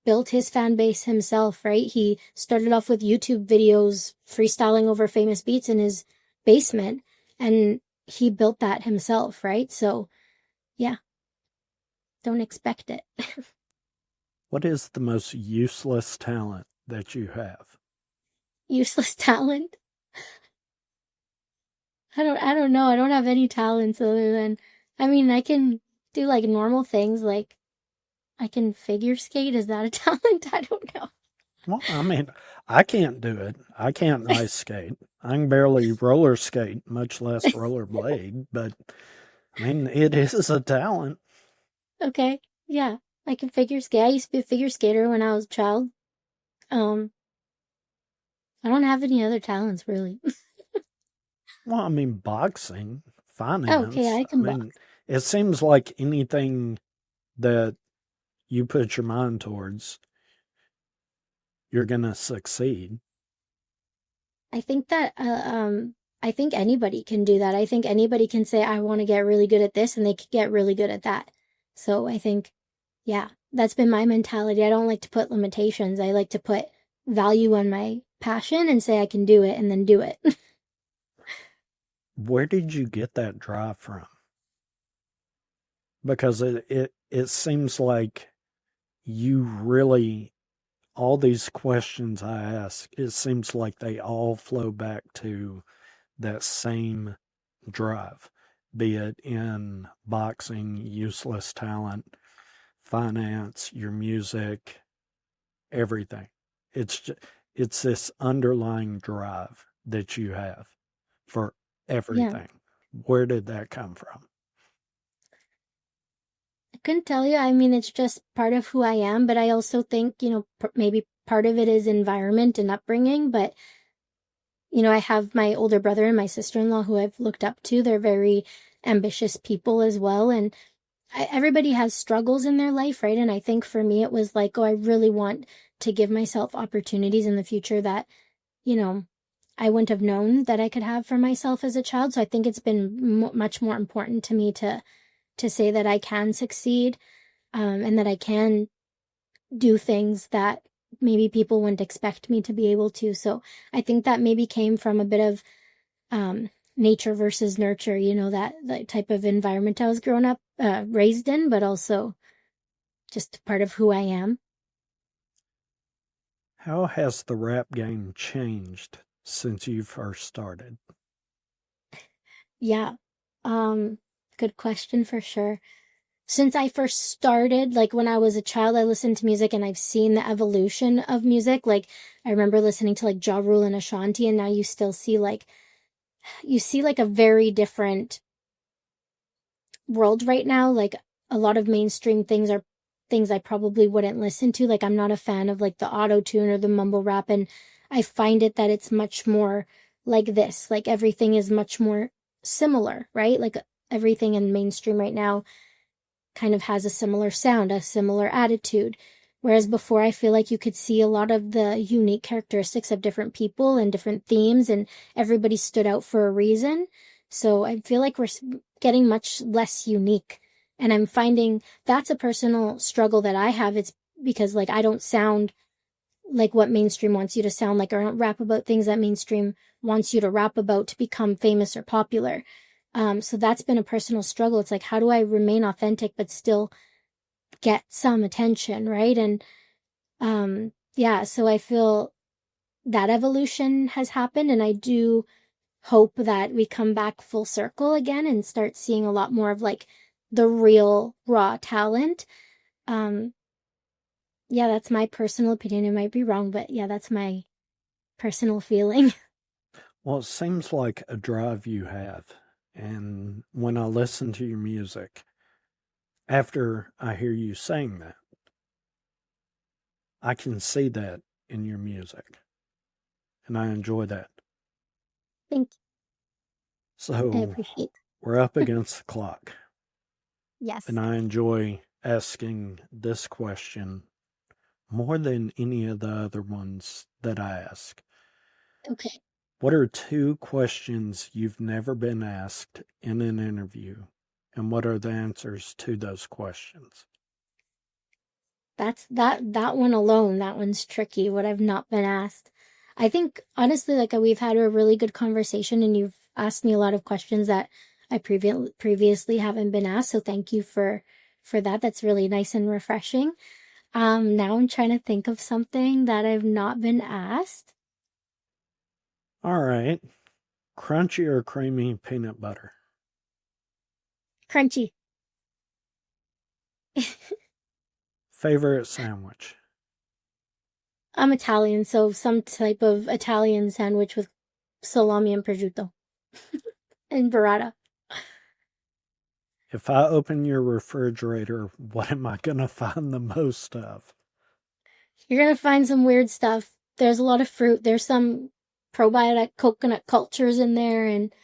built his fan base himself, right? He started off with YouTube videos freestyling over famous beats in his basement, and he built that himself, right? So, yeah, don't expect it. What is the most useless talent that you have? Useless talent. I don't know. I don't have any talents other than, I mean, I can do like normal things like I can figure skate. Is that a talent? I don't know. Well, I mean, I can't do it. I can't ice skate. I can barely roller skate, much less rollerblade, but I mean, it is a talent. Okay. Yeah. I can figure skate. I used to be a figure skater when I was a child. Um, I don't have any other talents really. Well, I mean, boxing, Okay, finance. I I can mean, box. it seems like anything that you put your mind towards, you're going to succeed. I think that I think anybody can do that. I think anybody can say I want to get really good at this and they could get really good at that. So I think yeah, that's been my mentality. I don't like to put limitations. I like to put value on my passion and say I can do it and then do it. Where did you get that drive from? Because it seems like you really, all these questions I ask, it seems like they all flow back to that same drive, be it in boxing, useless talent, finance, your music, everything. It's just, it's this underlying drive that you have for Yeah. everything. Where did that come from? I couldn't tell you. I mean, it's just part of who I am, but I also think, maybe part of it is environment and upbringing, but I have my older brother and my sister-in-law who I've looked up to. They're very ambitious people as well, and everybody has struggles in their life, right? And I think for me, it was like, oh, I really want to give myself opportunities in the future that, you know, I wouldn't have known that I could have for myself as a child. So I think it's been much more important to me to say that I can succeed, and that I can do things that maybe people wouldn't expect me to be able to. So I think that maybe came from a bit of nature versus nurture, that type of environment I was raised in, but also just part of who I am. How has the rap game changed since you first started? Yeah. Um, Good question for sure. since I first started, like when I was a child, I listened to music and I've seen the evolution of music. Like I remember listening to like Ja Rule and Ashanti, and now you still see like a very different world right now. Like a lot of mainstream things are things I probably wouldn't listen to. Like I'm not a fan of like the auto tune or the mumble rap, and I find it that it's much more like this. Like everything is much more similar, right? Like everything in mainstream right now kind of has a similar sound, a similar attitude. Whereas before, I feel like you could see a lot of the unique characteristics of different people and different themes, and everybody stood out for a reason. So I feel like we're getting much less unique. And I'm finding that's a personal struggle that I have. It's because like I don't sound like what mainstream wants you to sound like, or I don't rap about things that mainstream wants you to rap about to become famous or popular. So that's been a personal struggle. It's like, how do I remain authentic but still get some attention, right? And yeah, so I feel that evolution has happened, and I do hope that we come back full circle again and start seeing a lot more of like the real raw talent. Yeah, that's my personal opinion. It might be wrong, but yeah, that's my personal feeling. Well, it seems like a drive you have. And when I listen to your music, after I hear you saying that, I can see that in your music. And I enjoy that. Thank you. I So appreciate it. we're up against the clock. Yes. And I enjoy asking this question more than any of the other ones that I ask. Okay. What are 2 questions you've never been asked in an interview? And what are the answers to those questions? That's that one alone, that one's tricky, what I've not been asked. I think honestly, like we've had a really good conversation, and you've asked me a lot of questions that I previously haven't been asked. So thank you for that. That's really nice and refreshing. Now I'm trying to think of something that I've not been asked. All right. Crunchy or creamy peanut butter? Crunchy. Favorite sandwich? I'm Italian, so some type of Italian sandwich with salami and prosciutto and burrata. If I open your refrigerator, what am I going to find the most of? You're gonna find some weird stuff. There's a lot of fruit. There's some probiotic coconut cultures in there, and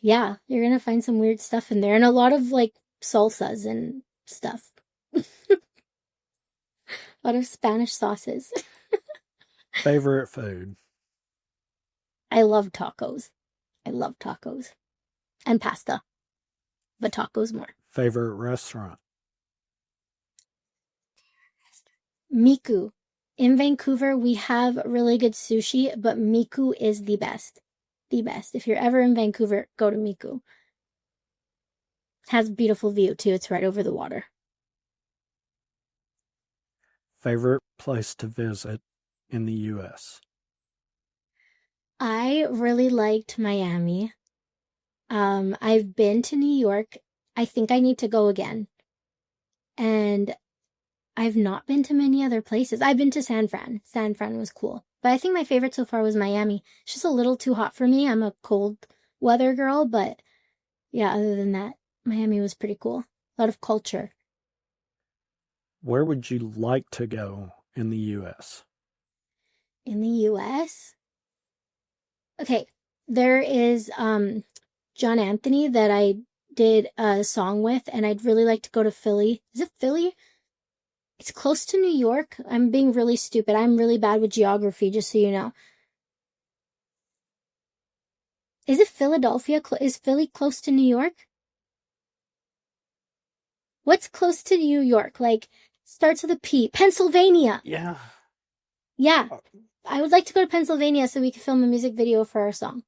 yeah, you're gonna find some weird stuff in there, and a lot of like salsas and stuff. A lot of Spanish sauces. Favorite food? I love tacos. I love tacos and pasta, but tacos more. Favorite restaurant? Miku. In Vancouver, we have really good sushi, but Miku is the best. The best. If you're ever in Vancouver, go to Miku. It has a beautiful view too. It's right over the water. Favorite place to visit in the U.S.? I really liked Miami. I've been to New York. I think I need to go again. And I've not been to many other places. I've been to San Fran. San Fran was cool. But I think my favorite so far was Miami. It's just a little too hot for me. I'm a cold weather girl, but yeah, other than that, Miami was pretty cool. A lot of culture. Where would you like to go in the U.S.? In the US? Okay, there is John Anthony that I did a song with, and I'd really like to go to Philly. Is it Philly? It's close to New York. I'm being really stupid. I'm really bad with geography, just so you know. Is it Philadelphia? Is Philly close to New York? What's close to New York? Like, starts with a P. Pennsylvania. Yeah. Yeah. I would like to go to Pennsylvania so we can film a music video for our song.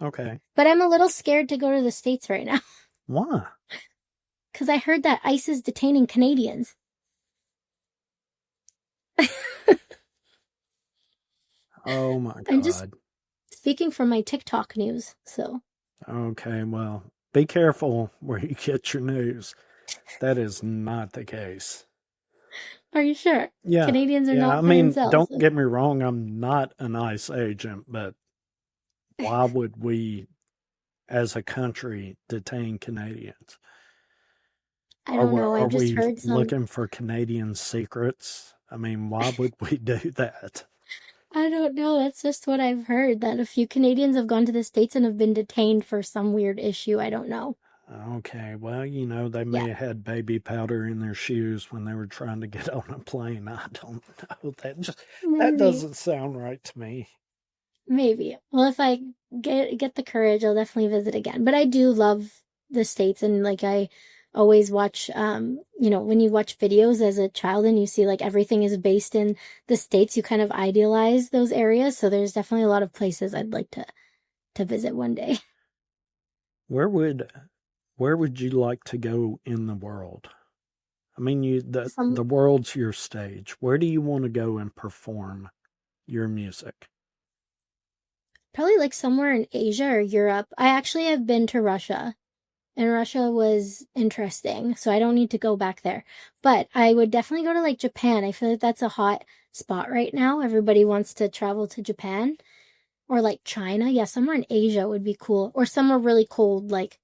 Okay. But I'm a little scared to go to the States right now. Why? Because I heard that ICE is detaining Canadians. Oh my God. I'm just speaking from my TikTok news, so. Okay, well, be careful where you get your news. That is not the case. Are you sure? Yeah. Canadians are Yeah, not I for mean, themselves. don't get me wrong, I'm not an ICE agent, but why would we, as a country, detain Canadians? I don't know. Are I've just we heard some. looking for Canadian secrets? I mean, why would we do that? I don't know. That's just what I've heard, that a few Canadians have gone to the States and have been detained for some weird issue. I don't know. Okay, well, they Yeah, may have had baby powder in their shoes when they were trying to get on a plane. I don't know. That maybe. doesn't sound right to me. Maybe. Well, if I get the courage, I'll definitely visit again. But I do love the States, and like I always watch when you watch videos as a child and you see like everything is based in the States, you kind of idealize those areas. So there's definitely a lot of places I'd like to visit one day. Where would you like to go in the world? I mean, the world's your stage. Where do you want to go and perform your music? Probably like somewhere in Asia or Europe. I actually have been to Russia, and Russia was interesting, so I don't need to go back there. But I would definitely go to like Japan. I feel like that's a hot spot right now. Everybody wants to travel to Japan or like China. Yeah, somewhere in Asia would be cool, or somewhere really cold, like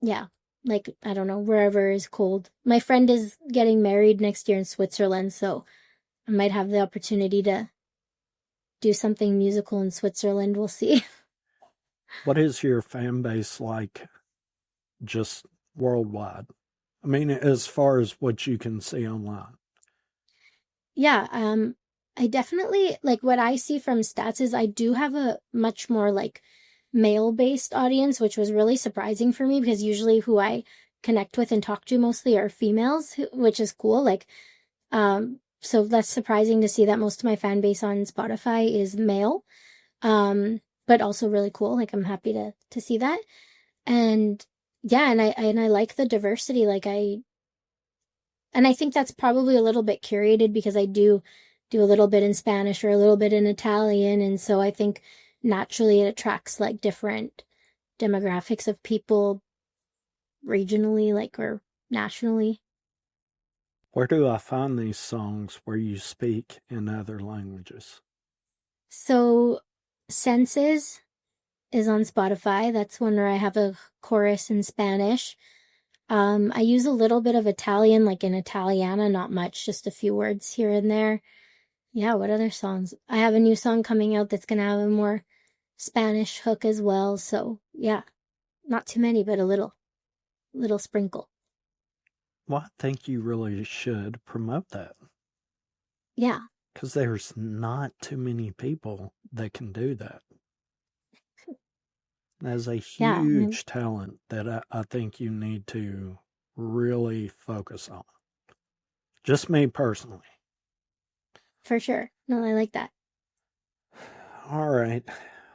I don't know, wherever is cold. My friend is getting married next year in Switzerland, so I might have the opportunity to do something musical in Switzerland. We'll see. What is your fan base like just worldwide? I mean, as far as what you can see online. Yeah, I definitely, like, what I see from stats is I do have a much more like male-based audience, which was really surprising for me because usually who I connect with and talk to mostly are females, which is cool. Like, so that's surprising to see that most of my fan base on Spotify is male. But also really cool. Like, I'm happy to see that. And yeah, and I like the diversity. And I think that's probably a little bit curated because I do a little bit in Spanish or a little bit in Italian. And so I think naturally it attracts like different demographics of people regionally, like, or nationally. Where do I find these songs where you speak in other languages? So Senses is on Spotify. That's one where I have a chorus in Spanish. I use a little bit of Italian, like in Italiana, not much, just a few words here and there. Yeah, what other songs? I have a new song coming out that's going to have a more Spanish hook as well. So yeah, not too many, but a little sprinkle. Well, I think you really should promote that. Yeah. Because there's not too many people that can do that. That's a huge talent that I think you need to really focus on. Just me personally. For sure. No, I like that. All right.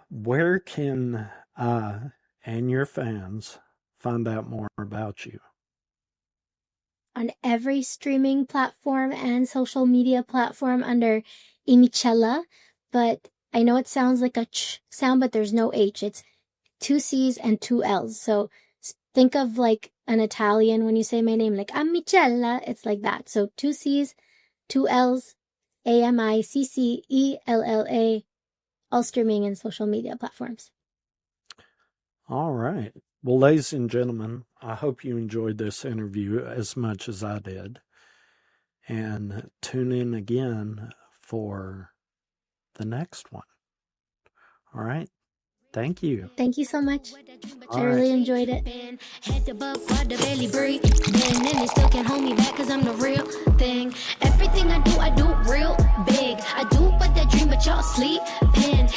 Where can I and your fans find out more about you? On every streaming platform and social media platform under Amiccella, but I know it sounds like a ch sound, but there's no H. It's 2 C's and 2 L's. So think of like an Italian when you say my name, like Amiccella, it's like that. So 2 C's, 2 L's, Amiccella, all streaming and social media platforms. All right. Well, ladies and gentlemen, I hope you enjoyed this interview as much as I did. And tune in again for the next one. All right. Thank you. Thank you so much. I really enjoyed it. Head above, while the belly breathe. Then they still can't hold me back 'cause I'm the real thing. Everything I do real big. I do what I dream, but y'all sleeping.